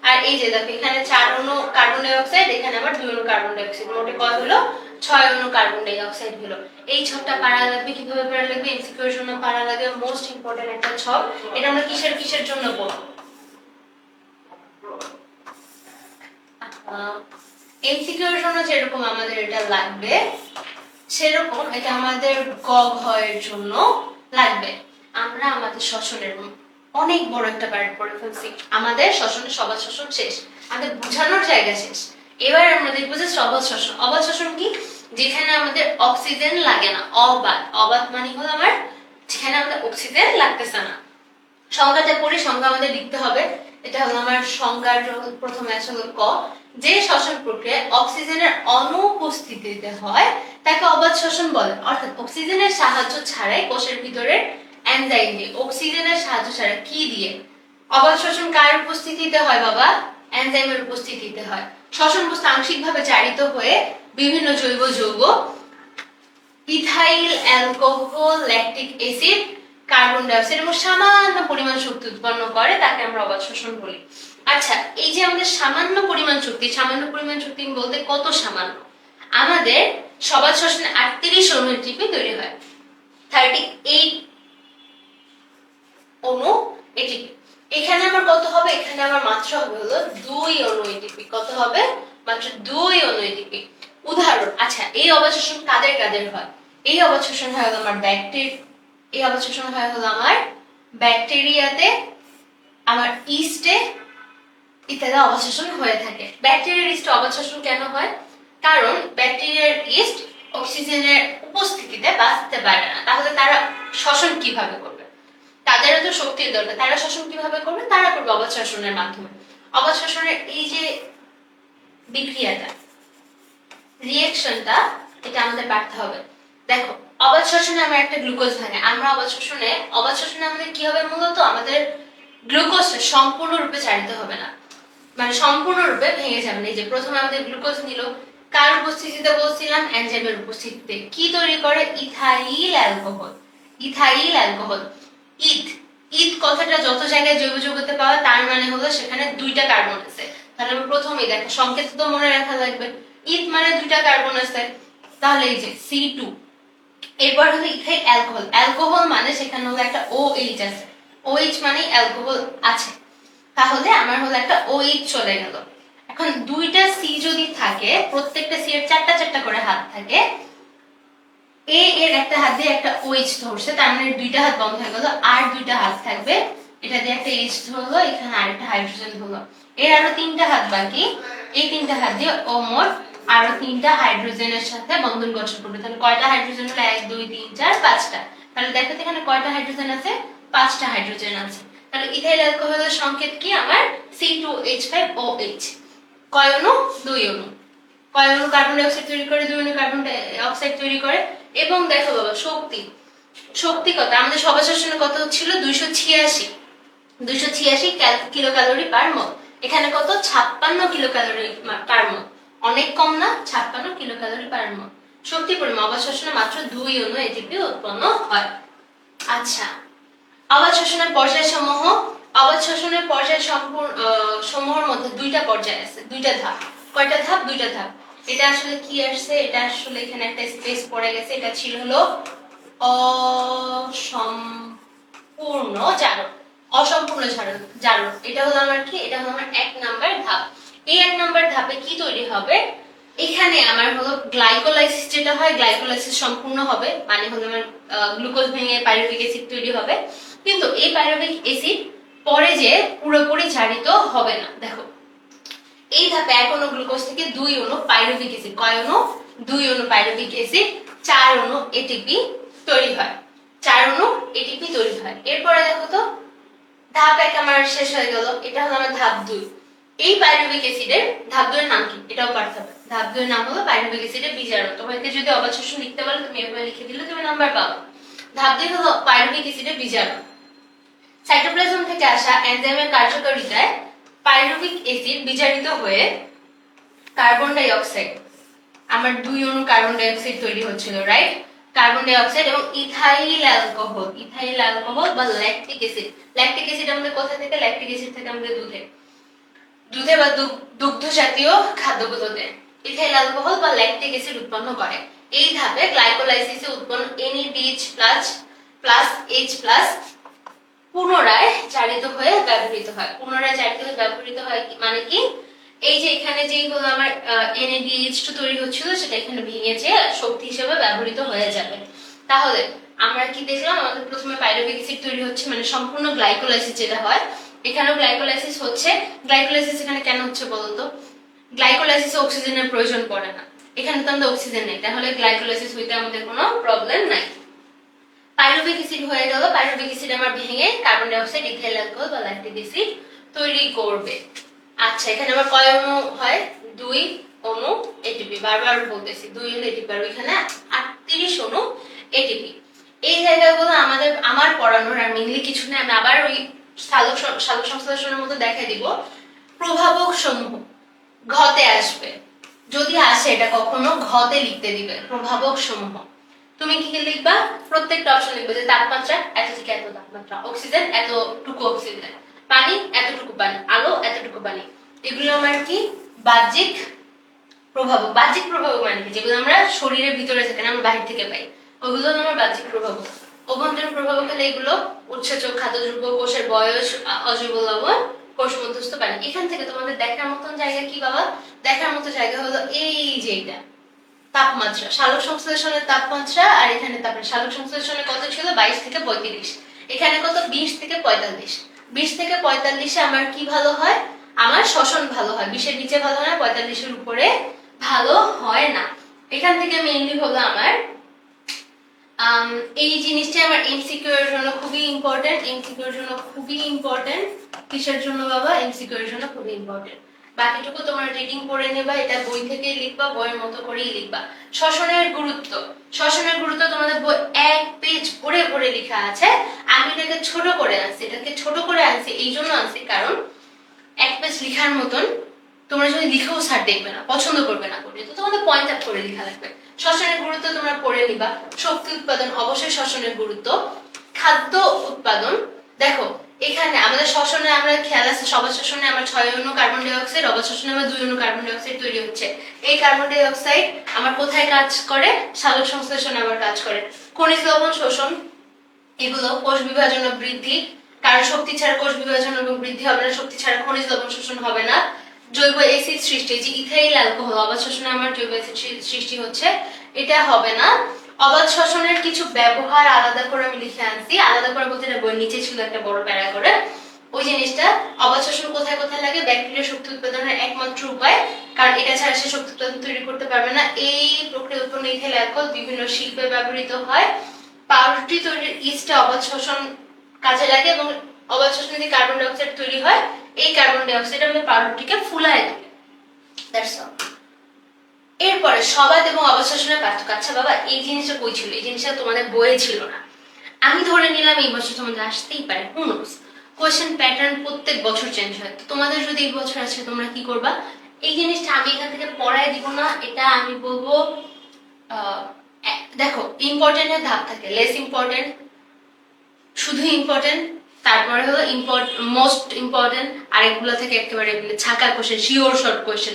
আর এই যে দেখো এখানে 4 অণু কার্বন ডাই অক্সাইড, এখানে আবার 2 অণু কার্বন ডাই অক্সাইড, মোটে কত হলো? 6 অণু কার্বন ডাই অক্সাইড হলো। এই ছকটা পারা লাগবে, কিভাবে পারা লাগবে? এমসিকিউ এর জন্য পারা লাগবে, মোস্ট ইম্পর্টেন্ট একটা ছক। এটা আমরা কিসের জন্য পড়ব? এমসিকিউ এর জন্য যেরকম আমাদের এটা লাগবে, সেরকম এটা আমাদের গ ঘ এর জন্য লাগবে। আমরা আমাদের শ্বসনের অনেক বড় একটা পার্ট পড়ে ফেলছি, আমাদের শ্বসনের সবাত শ্বসন শেষ, আমাদের বোঝানোর জায়গা শেষ। এবার আমরা দেখবো যে সবাত শ্বসন। অবাত শ্বসন কি? যেখানে আমাদের অক্সিজেন লাগে না, অবাত। অবাত মানে হলো আমার যেখানে আমাদের অক্সিজেন লাগতেছে না। সংজ্ঞাটা পড়ি, সংজ্ঞা আমাদের লিখতে হবে। এটা হলো আমার সংজ্ঞার প্রথমে আসলে ক, যে শ্বসন প্রক্রিয়ায় অক্সিজেনের অনুপস্থিতিতে হয় তাকে অবাত শ্বসন বলে। অর্থাৎ অক্সিজেনের সাহায্য ছাড়াই কোষের ভিতরে এনজাইম দিয়ে, অক্সিজেনের সাহায্য ছাড়া কি দিয়ে? অবাত শ্বসন কার উপস্থিতিতে হয় বাবা? এনজাইমের উপস্থিতিতে হয়। শ্বসন বস্তু আংশিকভাবে জারিত হয়ে বিভিন্ন জৈব যৌগ, ethyl, alcohol, lactic acid, carbon dioxide এবং সামান্য পরিমাণ শক্তি উৎপন্ন করে, তাকে আমরা অবাত শ্বসন বলি। আচ্ছা, এই যে আমাদের সামান্য পরিমাণ শক্তি, সামান্য পরিমাণ শক্তি বলতে কত সামান্য? আমাদের সবাত শ্বসনে 38 অণু ATP তৈরি হয়, 38 অণু ATP। এখানে আমার কত হবে? এখানে আমার মাত্র হবে হলো 2 অণু ATP। কত হবে? মাত্র 2 অণু ATP। উদাহরণ, আচ্ছা এই অবাত শ্বসন কাদের কাদের হয়? এই অবাত শ্বসন হয় হলো আমার এই অবাত শ্বসন হয় হলো আমার ব্যাকটেরিয়াতে, আমার ইস্টে ইত্যাদি অবাত শ্বসন হয়ে থাকে। ব্যাকটেরিয়ার ইস্টে অবাত শ্বসন কেন হয়? কারণ ব্যাকটেরিয়ার ইস্ট অক্সিজেনের উপস্থিতিতে বাঁচতে পারে না, তাহলে তারা শ্বসন কিভাবে করবে? তাদেরও তো শক্তির দরকার, তারা শ্বসন কিভাবে করবে? তারা করবে অবাত শ্বসনের মাধ্যমে। অবাত শ্বসনের এই যে বিক্রিয়াটা, রিঅ্যাকশনটা, এটা আমাদের পারতে হবে। দেখো অবাত শ্বসনে আমরা একটা গ্লুকোজ ভাঙে, আমরা অবাত শ্বসনে আমাদের কি হবে? মূলত আমাদের গ্লুকোজটা সম্পূর্ণরূপে চালিত হবে না, মানে সম্পূর্ণরূপে ভেঙে যাবে না। এই যে প্রথমে আমাদের গ্লুকোজ নিল, কার উপস্থিতিতে বলছিলাম? এনজাইমের উপস্থিতিতে। কি তৈরি করে? Ethyl alcohol. ইথাইল অ্যালকোহল, ইথ, ইথ কথাটা যত জায়গায় জৈব যৌগতে পাওয়া, তার মানে হলো সেখানে 2টা কার্বন আছে। তাহলে আমি প্রথমেই দেখো সংকেত তো মনে রাখা লাগবে, ইথ মানে 2টা কার্বন আছে, তাহলে এই যে C2। এরপর হলো ইথাইল অ্যালকোহল, অ্যালকোহল মানে সেখানে হলো একটা OH আছে, OH মানে অ্যালকোহল আছে, তাহলে আমার হলো একটা OH চলে গেল। এখন 2টা C যদি থাকে, প্রত্যেকটা C এর 4টা করে হাত থাকে, A এর একটা হাত দিয়ে একটা OH ধরছে, তার মানে 2টা হাত বন্ধ হয়ে গেল, আর 2টা হাত থাকবে, এটা দিয়ে একটা H ধরলো, এখানে আরেকটা হাইড্রোজেন ধরলো, এর আরো 3টা হাত বাকি, এই 3টা হাত দিয়ে ও মোট আরো 3টা হাইড্রোজেনের সাথে বন্ধন গঠন করবে। তাহলে কয়টা হাইড্রোজেন হলো? 1 2 3 4 5টা। তাহলে দেখো এখানে কয়টা হাইড্রোজেন আছে? 5টা হাইড্রোজেন আছে। তাহলে ইথাইল অ্যালকোহলের সংকেত কি আমার? C2H5OH। কয় অণু? 2 অণু। কয় অণু কার্বন ডাই অক্সাইড তৈরি করে? 2 অণু কার্বন ডাই অক্সাইড তৈরি করে। এবং দেখো বাবা শক্তি কত? আমাদের সবাত শ্বসনে কত ছিল? 286 কিলো ক্যালোরি পার মোল। এখানে কত? 56 কিলো ক্যালোরি পার মোল। অনেক কম না? 56 কিলো ক্যালোরি পার মোল। শক্তি পরিমাণ অবাত শ্বসনে মাত্র 2 অণু ATP উৎপন্ন হয়। আচ্ছা, অবাত শ্বসনের পর্যায়সমূহ। অবাত শ্বসনের পর্যায় সমূহের মধ্যে 2টা পর্যায় আছে, 2টা ধাপ। কয়টা ধাপ? 2টা ধাপ। এটা আসলে কি আসছে? এটা আসলে এখানে একটা স্পেস পড়ে গেছে, এটা ছিল হলো অসম্পূর্ণ জারণ। অসম্পূর্ণ জারণ। এটা হলো আমার কি, এটা হলো আমার 1 নাম্বার ধাপ। এই 1 নাম্বার ধাপে কি তৈরি হবে, এখানে আমার হলো গ্লাইকোলাইসিস যেটা হয়, গ্লাইকোলাইসিস সম্পূর্ণ হবে, মানে হলো আমার গ্লুকোজ ভেঙে পাইরুভিক অ্যাসিড তৈরি হবে। কিন্তু এই পাইরুভিক অ্যাসিড পরে যে পুরোপুরি জারিত হবে না। দেখো এই ধাপে 1 অণু গ্লুকোজ থেকে 2 অণু পাইরুভিক অ্যাসিড, কয় অণু, 2 অণু পাইরুভিক অ্যাসিড, 4 অণু এটিপি তৈরি হয়, 4 অণু এটিপি তৈরি হয়। এরপরে দেখো তো ধাপ 1 আমার শেষ হয়ে গেল, এটা হলো আমার ধাপ 2। এই পাইরুভিক অ্যাসিডের ধাপ 2 এর নাম কি, এটাও পারতে হবে। ধাপ 2 এর নাম হলো পাইরুভিক অ্যাসিডের বিজারণ। তোমাকে যদি অবাধ শোষণ লিখতে বলো তুমি এভাবে লিখে দিলে তুমি নাম্বার পাবে। ধাপ 2 হলো পাইরুভিক অ্যাসিডের বিজারণ। সাইটোপ্লাজম থেকে আসা এনজাইমের কার্যকারিতায় পাইরুভিক অ্যাসিড বিজারিত হয়ে কার্বন ডাই অক্সাইড, আমার 2 অণু কার্বন ডাই অক্সাইড তৈরি হচ্ছিল, রাইট? কার্বন ডাই অক্সাইড এবং ইথাইল অ্যালকোহল বা ল্যাকটিক অ্যাসিড। ল্যাকটিক অ্যাসিড আমাদের কোথা থেকে, ল্যাকটিক অ্যাসিড থেকে আমাদের দুধে বা দুগ্ধ জাতীয় খাদ্যগুলোতে ইথাইল অ্যালকোহল বা ল্যাকটিক অ্যাসিড উৎপন্ন করে। এই ধাপে গ্লাইকোলাইসিসে উৎপন্ন NADH+ H+ পুনরায় জারিত হয়ে ব্যবহৃত হয়। পুনরায় জারিত হয়ে ব্যবহৃত হয় মানে কি, এই যে এখানে যেই হলো আমার NADH2 তৈরি হচ্ছিল সেটা এখানে ভেঙে যে শক্তি হিসেবে ব্যবহৃত হয়ে যাবে। তাহলে আমরা কি দেখলাম, আমাদের প্রথমে পাইরুভিক অ্যাসিড তৈরি হচ্ছে, মানে সম্পূর্ণ গ্লাইকোলাইসিস যেটা হয়, এখানেও গ্লাইকোলাইসিস হচ্ছে। গ্লাইকোলাইসিস এখানে কেন হচ্ছে বলতো, গ্লাইকোলাইসিসে অক্সিজেনের প্রয়োজন পড়ে না, এখানে তো আমাদের অক্সিজেন নেই, তাহলে গ্লাইকোলাইসিস হইতে আমাদের কোনো প্রবলেম নাই। পাইরুভিক অ্যাসিড হয়ে গেল, পাইরুভিক অ্যাসিড আমার ভেঙে carbon die oxide, ethyl alcohol বা ল্যাকটিক অ্যাসিড তৈরি করবে। আচ্ছা এখানে আমার কয় অণু হয়, 2 অণু এটিপি, বারবার বলতেছি 2 অণু এটিপি, আর এখানে 38 অণু এটিপি। এই জায়গাগুলো আমার পড়ানোর আর মেইনলি কিছু না, আমি আবার ওই সালোক সংশ্লেষণের মতো দেখাই দিব। প্রভাবক সমূহ ঘতে আসবে, যদি আসে এটা কখনো ঘতে লিখতে দিবে প্রভাবক সমূহ। তুমি কি লিখবা, প্রত্যেকটা অপশন লিখবে যে তাপমাত্রা এত থেকে এত তাপমাত্রা, অক্সিজেন এতটুকু অক্সিজেন, পানি এতটুকু পানি, আলো এতটুকু পানি। এগুলো আমার কি বাহ্যিক প্রভাবক। বাহ্যিক প্রভাবক মানে কি, যেগুলো আমরা শরীরের ভিতরে থাকে না, আমরা বাহির থেকে পাই, ওগুলো আমার বাহ্যিক প্রভাবক। অভ্যন্তরীণ প্রভাবক হলে এগুলো উৎসেচক, খাদ্যদ্রব্য, কোষের বয়স, অজৈব লবণ, কোষ মধ্যস্থ পানি। এখান থেকে তোমাদের দেখার মতন জায়গা কি বাবা, দেখার মতো জায়গা হলো এই যে এটা তাপমাত্রা, সালোক সংশ্লেষণের তাপমাত্রা। আর এখানে তারপরে সালোক সংশ্লেষণের কত ছিল, 22 থেকে 35, এখানে কত 20 থেকে 45। 20 থেকে 45-এ আমার কি ভালো হয়, আমার শ্বসন ভালো হয়, 20-এর নিচে ভালো হয় না, 45-এর উপরে ভালো হয় না। এখান থেকে মেইনলি হলো আমার এই জিনিসটা আমার এমসিকিউ এর জন্য খুবই ইম্পর্টেন্ট, এমসিকিউ এর জন্য খুবই ইম্পর্টেন্ট। কিসের জন্য বাবা, এমসিকিউ এর জন্য খুবই ইম্পর্টেন্ট। বাকিটুকু তোমরা রিডিং করে নেবা, এটা বই থেকে লিখবা, বইয়ের মতো করেই লিখবা। শ্বসনের গুরুত্ব, শ্বসনের গুরুত্ব তোমাদের বই 1 পেজ ভরে ভরে লেখা আছে। আমি এটাকে ছোট করে আনছি, এই জন্য আনছি কারণ 1 পেজ লেখার মতন তোমরা যদি লিখেও স্যার দেখবে না, পছন্দ করবে না করে, তো তোমাদের পয়েন্ট আপ করে লেখা লাগবে। শ্বসনের গুরুত্ব তোমরা পড়ে নিবা। শক্তি উৎপাদন অবশ্যই শ্বসনের গুরুত্ব। খাদ্য উৎপাদন, দেখো এখানে আমাদের শ্বসনে আমরা খেয়াল আছে, সবার শ্বসনে আমার 6 অণু কার্বন ডাই অক্সাইড, অবাধ শ্বসনে আমার 2 অণু কার্বন ডাই অক্সাইড তৈরি হচ্ছে। এই কার্বন ডাই অক্সাইড আমার কোথায় কাজ করে, সালোক সংশ্লেষণে আমার কাজ করে। খনিজ লবণ শোষণ, এগুলো কোষ বিভাজন ও বৃদ্ধি, কারণ শক্তি ছাড়া কোষ বিভাজন এবং বৃদ্ধি হবে না, শক্তি ছাড়া খনিজ লবণ শোষণ হবে না। জৈব অ্যাসিড সৃষ্টি, যে ইথাইল অ্যালকোহল, অবাধ শ্বসনে আমার জৈব অ্যাসিড সৃষ্টি হচ্ছে, এটা হবে না। অবাধ শ্বসনের কিছু ব্যবহার আলাদা করে আমি লিখে আনছি, আলাদা করে বলতে এটা বইয়ের নিচে ছিল একটা বড় প্যারা করে, ওই জিনিসটা। অবাধ শ্বসন কোথায় কোথায় লাগে, ব্যাকটেরিয়া শক্তি উৎপাদনের একমাত্র উপায়, কারণ এটা ছাড়া সে শক্তি উৎপাদন তৈরি করতে পারবে না। এই প্রক্রিয়া উৎপন্ন ইথাইল অ্যালকোহল বিভিন্ন শিল্পে ব্যবহৃত হয়। পাউরুটি তৈরির ইস্টে অবাধ শ্বসন কাজে লাগে, এবং অবাধ শ্বসনে যে কার্বন ডাই অক্সাইড তৈরি হয়, এই কার্বন ডাই অক্সাইড আমাদের পাউরুটিকে ফুলায় দেবে। That's all. এরপরে সবাদ এবং অবাধ শ্বসনের পার্থক্য। আচ্ছা বাবা এই জিনিসটা কই ছিল, এই জিনিসটা তোমাদের বইয়ে ছিল না, আমি ধরে নিলাম এই বছর তোমাদের আসতেই পারে, হু নোস। কোয়েশ্চেন প্যাটার্ন প্রত্যেক বছর চেঞ্জ হয়, তোমাদের যদি এই বছর আসে তোমরা কি করবা, এই জিনিসটা আমি এখান থেকে পড়ায় দিব না, এটা আমি বলবো দেখো ইম্পর্টেন্টের ধাপ থাকে, লেস ইম্পর্টেন্ট, শুধু ইম্পর্টেন্ট, তারপরে হলো মোস্ট ইম্পর্টেন্ট, আরেকগুলো থেকে একেবারে ছাকা কোশ্চেন, শিওর শর্ট কোশ্চেন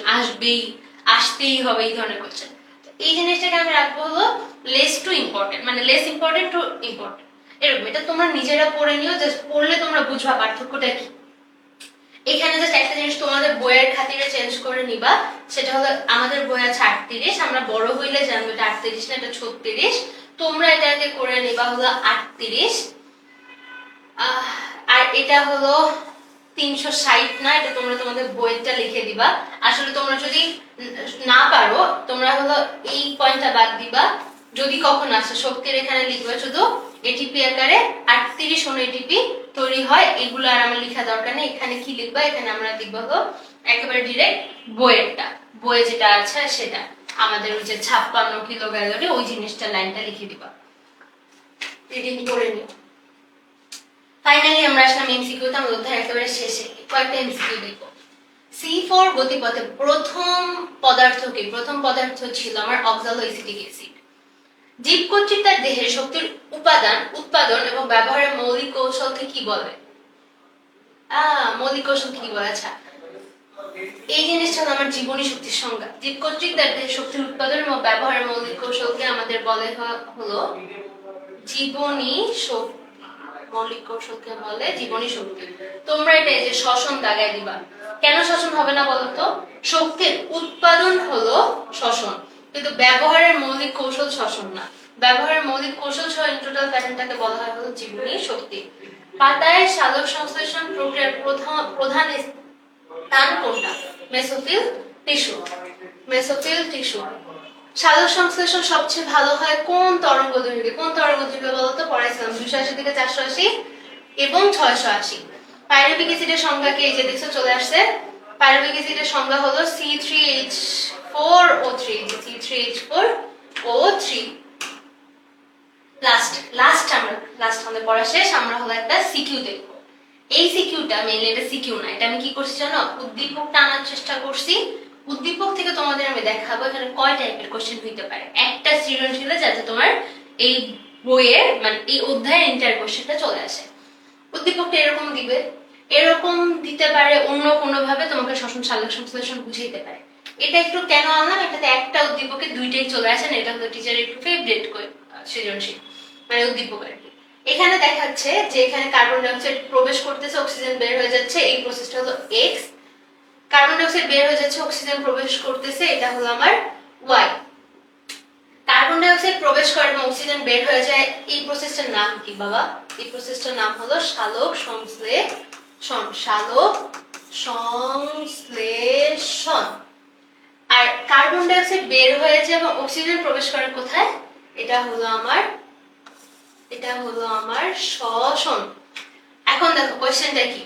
আসতেই হবে, এই ধরনের কোশ্চেন। এই জিনিসটাকে আমি রাখবো হলো লেস টু ইম্পর্টেন্ট, মানে লেস ইম্পর্টেন্ট টু ইম্পর্টেন্ট। এরকম। এটা তোমরা নিজেরা পড়ে নিও, জাস্ট পড়লে তোমরা বুঝবা পার্থক্যটা কি। এখানে জাস্ট একটা জিনিস তোমাদের বইয়ের খাতিরে চেঞ্জ করে নিবা, সেটা হলো আমাদের বই আছে 38, আমরা বড় হইলে জানবো এটা 38 না এটা 36, তোমরা এটাকে করে নিবা হলো 38, আর এটা হলো 360 না, এটা তোমরা তোমাদের বইটা লিখে দিবা। আসলে তোমরা যদি না পারো তোমরা হলো এই পয়েন্টটা বাদ দিবা, যদি কখন আসে শক্তির এখানে লিখবে শুধু এটিপি আকারে 38 অণু এটিপি তৈরি হয়, এগুলো আর আমার লেখা দরকার নেই। এখানে কি লিখবা, এখানে আমরা লিখবো হলো একেবারে ডিরেক্ট বইয়েরটা, বইয়ে যেটা আছে সেটা আমাদের ওই যে 56 কিলো ক্যালোরি ওই জিনিসটা লাইনটা লিখে দিবা, রিডিং করে নিও। ফাইনালি আমরা আসলাম এমসিকিউতে, আমাদের অধ্যায় একেবারে শেষে কয়েকটা এমসিকিউ দেখবো। C4 গতিপথে প্রথম পদার্থ কি? প্রথম পদার্থ ছিল আমার অক্সালোএসিটিক অ্যাসিড। জীব কর্তৃক তার দেহের শক্তির উৎপাদন এবং ব্যবহারের মৌলিক কৌশলকে কি বলে? মৌলিক কৌশল কি বলে? আচ্ছা, এই জিনিসটা হলো আমার জীবনী শক্তির সংজ্ঞা। জীব কর্তৃক তার দেহের শক্তির উৎপাদন এবং ব্যবহারের মৌলিক কৌশলকে আমাদের বলে হলো জীবনী শক্তি। মৌলিক কৌশলকে বলে জীবনী শক্তি। তোমরা এটা এই যে শ্বসন দাগায় দিবা। কেন শ্বসন হবে না বলতো? শক্তির উৎপাদন হলো শ্বসন, কিন্তু ব্যবহারের মৌলিক কৌশল শ্বসন না। ব্যবহারের মৌলিক কৌশল সহ টোটাল প্যাটার্নটাকে বলা হয় হলো জীবনী শক্তি। পাতায় সালোক সংশ্লেষণ প্রক্রিয়ার প্রধান স্থান কোনটা? Mesophyll tissue. Mesophyll tissue. সালোক সংশ্লেষণ সবচেয়ে ভালো হয় কোন তরঙ্গ দৈর্ঘ্যে? কোন তরঙ্গ দৈর্ঘ্যে বলতো? পড়াইছিলাম 280 থেকে 480 এবং 680। পাইরুভিক অ্যাসিডের সংজ্ঞা কি? এই যে দেখছো চলে আসছে। পাইরুভিক অ্যাসিডের সংজ্ঞা হলো C3H4O3। C3H4O3। লাস্ট আমাদের পড়া শেষ, আমরা হলো একটা সিকিউ দেখব। এই সিকিউটা মেইনলি এটা সিকিউ না, এটা আমি কি করছি জানো? উদ্দীপকটা আনার চেষ্টা করছি। উদ্দীপক থেকে তোমাদের আমি দেখাবো এখানে কয় টাইপের কোশ্চেন হইতে পারে। একটা সৃজনশীলে যাতে তোমার এই বইয়ের মানে এই অধ্যায়ের এন্টার কোশ্চেনটা চলে আসে। উদ্দীপকটা এরকম দিবে, এরকম দিতে পারে, অন্য কোনো ভাবে তোমাকে শ্বসন সালোক সংশ্লেষণ বুঝাইতে পারে। এটা একটু কেন আনলাম, এটাতে একটা উদ্দীপকে দুইটাই চলে আসে না, এটা হলো টিচারের একটু ফেভারিট সৃজনশীল মানে উদ্দীপক আর কি। এখানে দেখাচ্ছে যে এখানে কার্বন ডাই অক্সাইড প্রবেশ করতেছে, অক্সিজেন বের হয়ে যাচ্ছে, এই প্রসেসটা হলো এক্স। কার্বন ডাই অক্সাইড বের হয়ে যাচ্ছে, অক্সিজেন প্রবেশ করতেছে, এটা হলো আমার ওয়াই। কার্বন ডাই অক্সাইড প্রবেশ করে এবং অক্সিজেন বের হয়ে যায়, এই প্রসেসটার নাম কি বাবা? এই প্রসেসটার নাম হলো সালোক সংশ্লেষণ। সালোক সংশ্লেষণ। আর কার্বন ডাই অক্সাইড বের হয়ে যায় এবং অক্সিজেন প্রবেশ করে কোথায়? এটা হলো আমার শ্বসন। এখন দেখো কোশ্চেনটা কি?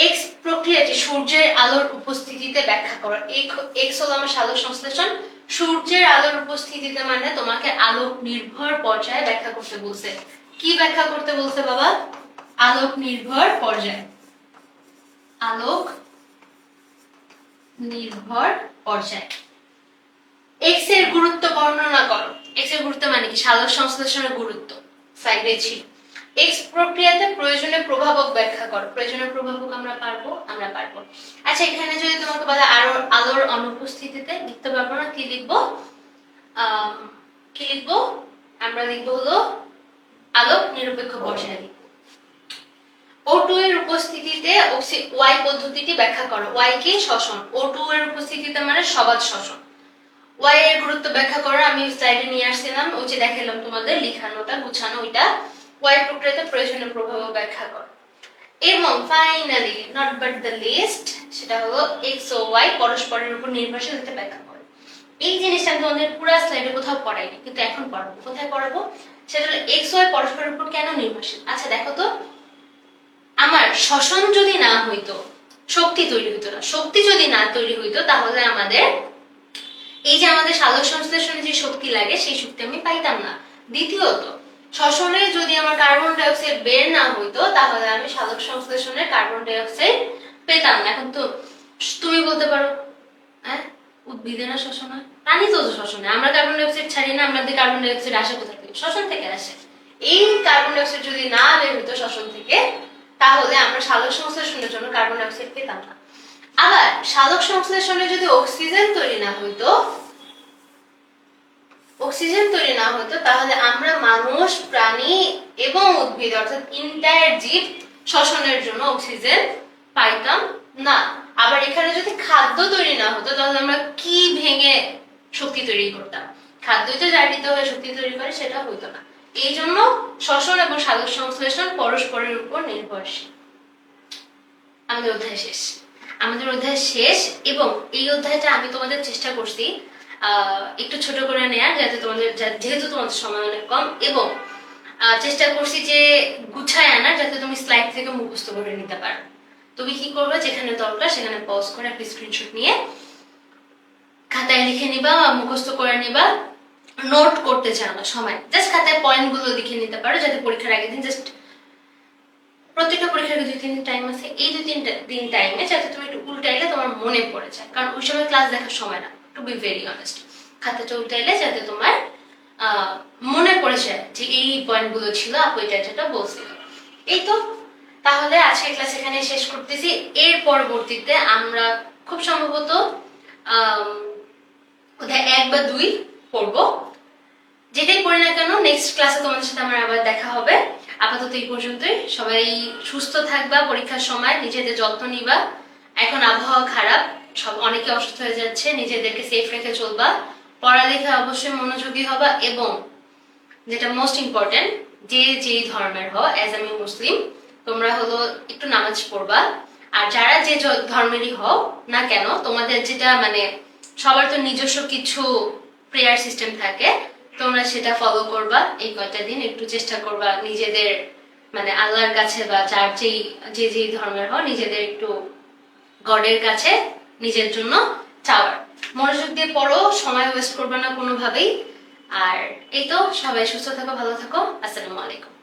এক্স প্রক্রিয়াটি সূর্যের আলোর উপস্থিতিতে ব্যাখ্যা করো। এক্স হলো আমার সালোক সংশ্লেষণ। সূর্যের আলোর উপস্থিতিতে মানে তোমাকে আলোক নির্ভর পর্যায়ে ব্যাখ্যা করতে বলছে। কি ব্যাখ্যা করতে বলছে বাবা? আলোক নির্ভর পর্যায়। আলোক নির্ভর পর্যায়। এক্স এর গুরুত্ব বর্ণনা করো। এক্স এর গুরুত্ব মানে কি? সালোক সংশ্লেষণের গুরুত্ব সাইডে ছিল। এক্স প্রক্রিয়াতে প্রয়োজনীয় প্রভাবক ব্যাখ্যা করো। প্রয়োজনীয় প্রভাবক আমরা পারবো। আচ্ছা, এখানে যদি তোমাকে বলে আলোর অনুপস্থিতিতে, লিখতে পারবো না, কি লিখবো? আমরা লিখবো হলো আলোক নিরপেক্ষ পর্যায়ে লিখবো। O2 এর উপস্থিতিতে ওয়াই পদ্ধতিটি ব্যাখ্যা করো। ওয়াই কি? শ্বসন। O2 এর উপস্থিতিতে মানে সবাত শ্বসন। ওয়াই এর গুরুত্ব ব্যাখ্যা করো। আমি স্লাইডে নিয়ে আসছিলাম, ওই যে দেখালাম তোমাদের লিখানোটা গুছানো, ওইটা। ওয়াই প্রক্রিয়াতে প্রয়োজনীয় প্রভাবক ব্যাখ্যা করো। এবং finally not but the least, সেটা হলো এক্স ও ওয়াই পরস্পরের উপর নির্ভরশীল হতে ব্যাখ্যা করে। এই জিনিসটা আমি তোমাদের পুরো স্লাইডে কোথাও পড়াইনি, কিন্তু এখন পড়াবো। কোথায় পড়াবো? সেটা হলো এক্স ওয়াই পরস্পরের উপর কেন নির্ভরশীল। আচ্ছা দেখো তো, আমার শ্বসন যদি না হইতো শক্তি তৈরি হইতো না। শক্তি যদি না তৈরি হইতো তাহলে আমাদের এই যে আমাদের সালোক সংশ্লেষণে যে শক্তি লাগে সেই শক্তি আমি পাইতাম না। দ্বিতীয়ত, শ্বসনে যদি আমার কার্বন ডাই অক্সাইড বের না হইতো তাহলে আমি সালোক সংশ্লেষণে কার্বন ডাই অক্সাইড পেতাম না। এখন তো তুমি বলতে পারো, হ্যাঁ উদ্ভিদে না শ্বসন হয়? প্রাণী তো শ্বসনে। আমরা কার্বন ডাই অক্সাইড ছাড়ি না, আমাদের কার্বন ডাই অক্সাইড আসে কোথা থেকে? শ্বসন থেকে আসে। এই কার্বন ডাই অক্সাইড যদি না বের হইতো শ্বসন থেকে তাহলে আমরা সালোক সংশ্লেষণের জন্য কার্বন ডাই অক্সাইড পেতাম না। আবার সালোক সংশ্লেষণে যদি অক্সিজেন তৈরি না হইতো তাহলে আমরা মানুষ, প্রাণী এবং উদ্ভিদ অর্থাৎ ইন্টায়ার জীব শ্বসনের জন্য অক্সিজেন পাইতাম না। আবার এখানে যদি খাদ্য তৈরি না হতো তাহলে আমরা কি ভেঙে শক্তি তৈরি করতাম? খাদ্যই তো জারিত হয়ে শক্তি তৈরি করে, সেটা হইতো না। এই জন্য শ্বসন এবং সালোক সংশ্লেষণ পরস্পরের উপর নির্ভরশীল। আমাদের অধ্যায় শেষ। এবং এই অধ্যায়টা আমি তোমাদের চেষ্টা করছি একটু ছোট করে নেয়ার, যাতে তোমাদের যেহেতু তোমাদের সময় অনেক কম, এবং চেষ্টা করছি যে গুছায় আনার, যাতে তুমি স্লাইড থেকে মুখস্থ করে নিতে পারো। তুমি কি করবে, যেখানে দরকার সেখানে পজ করে একটা স্ক্রিনশট নিয়ে খাতায় লিখে নিবা বা মুখস্থ করে নিবা। নোট করতে চাও না সময়, জাস্ট খাতায় পয়েন্ট গুলো লিখে নিতে পারো, যাতে পরীক্ষার আগের দিন জাস্ট প্রত্যেকটা পরীক্ষার 2-3 দিন টাইম আছে, এই 2-3 দিন টাইমে যাতে তুমি একটু উল্টাইলে তোমার মনে পড়ে যায়, কারণ ওই সময় ক্লাস দেখার সময় না, টু বি ভেরি অনেস্ট। খাতাটা উল্টাইলে যাতে তোমার মনে পড়ে যায় যে এই পয়েন্ট গুলো ছিল, আপু এটা বলছিল। এই তো, তাহলে আজকে ক্লাস এখানে শেষ করতেছি। এর পরবর্তীতে আমরা খুব সম্ভবত অধ্যায় 1 বা 2 পড়বো। যেটাই পড়ি না কেন, নেক্সট ক্লাসে তোমাদের সাথে আমার আবার দেখা হবে। আপাতত এই পর্যন্তই। সবাই সুস্থ থাকবা, পরীক্ষার সময় নিজেদের যত্ন নিবা। এখন আবহাওয়া খারাপ, অনেকে অসুস্থ হয়ে যাচ্ছে, নিজেদেরকে সেফ রেখে চলবা। পড়ালেখা অবশ্যই মনোযোগী হবা, এবং যেটা মোস্ট ইম্পর্টেন্ট, যেই ধর্মের হও, অ্যাজ আমি মুসলিম, তোমরা হলো একটু নামাজ পড়বা। আর যারা যে ধর্মেরই হও না কেন, তোমাদের যেটা মানে সবার তো নিজস্ব কিছু প্রেয়ার সিস্টেম থাকে, তোমরা সেটা ফলো করবা। এই কয়টা দিন একটু চেষ্টা করবা নিজেদের মানে আল্লাহর কাছে, বা যার যেই ধর্মের হও, নিজেদের একটু গডের কাছে নিজের জন্য চাওয়ার। মনোযোগ দিয়ে পড়ো, সময় ওয়েস্ট করবে না কোনোভাবেই। আর এই তো, সবাই সুস্থ থাকো, ভালো থাকো। আসসালামু আলাইকুম।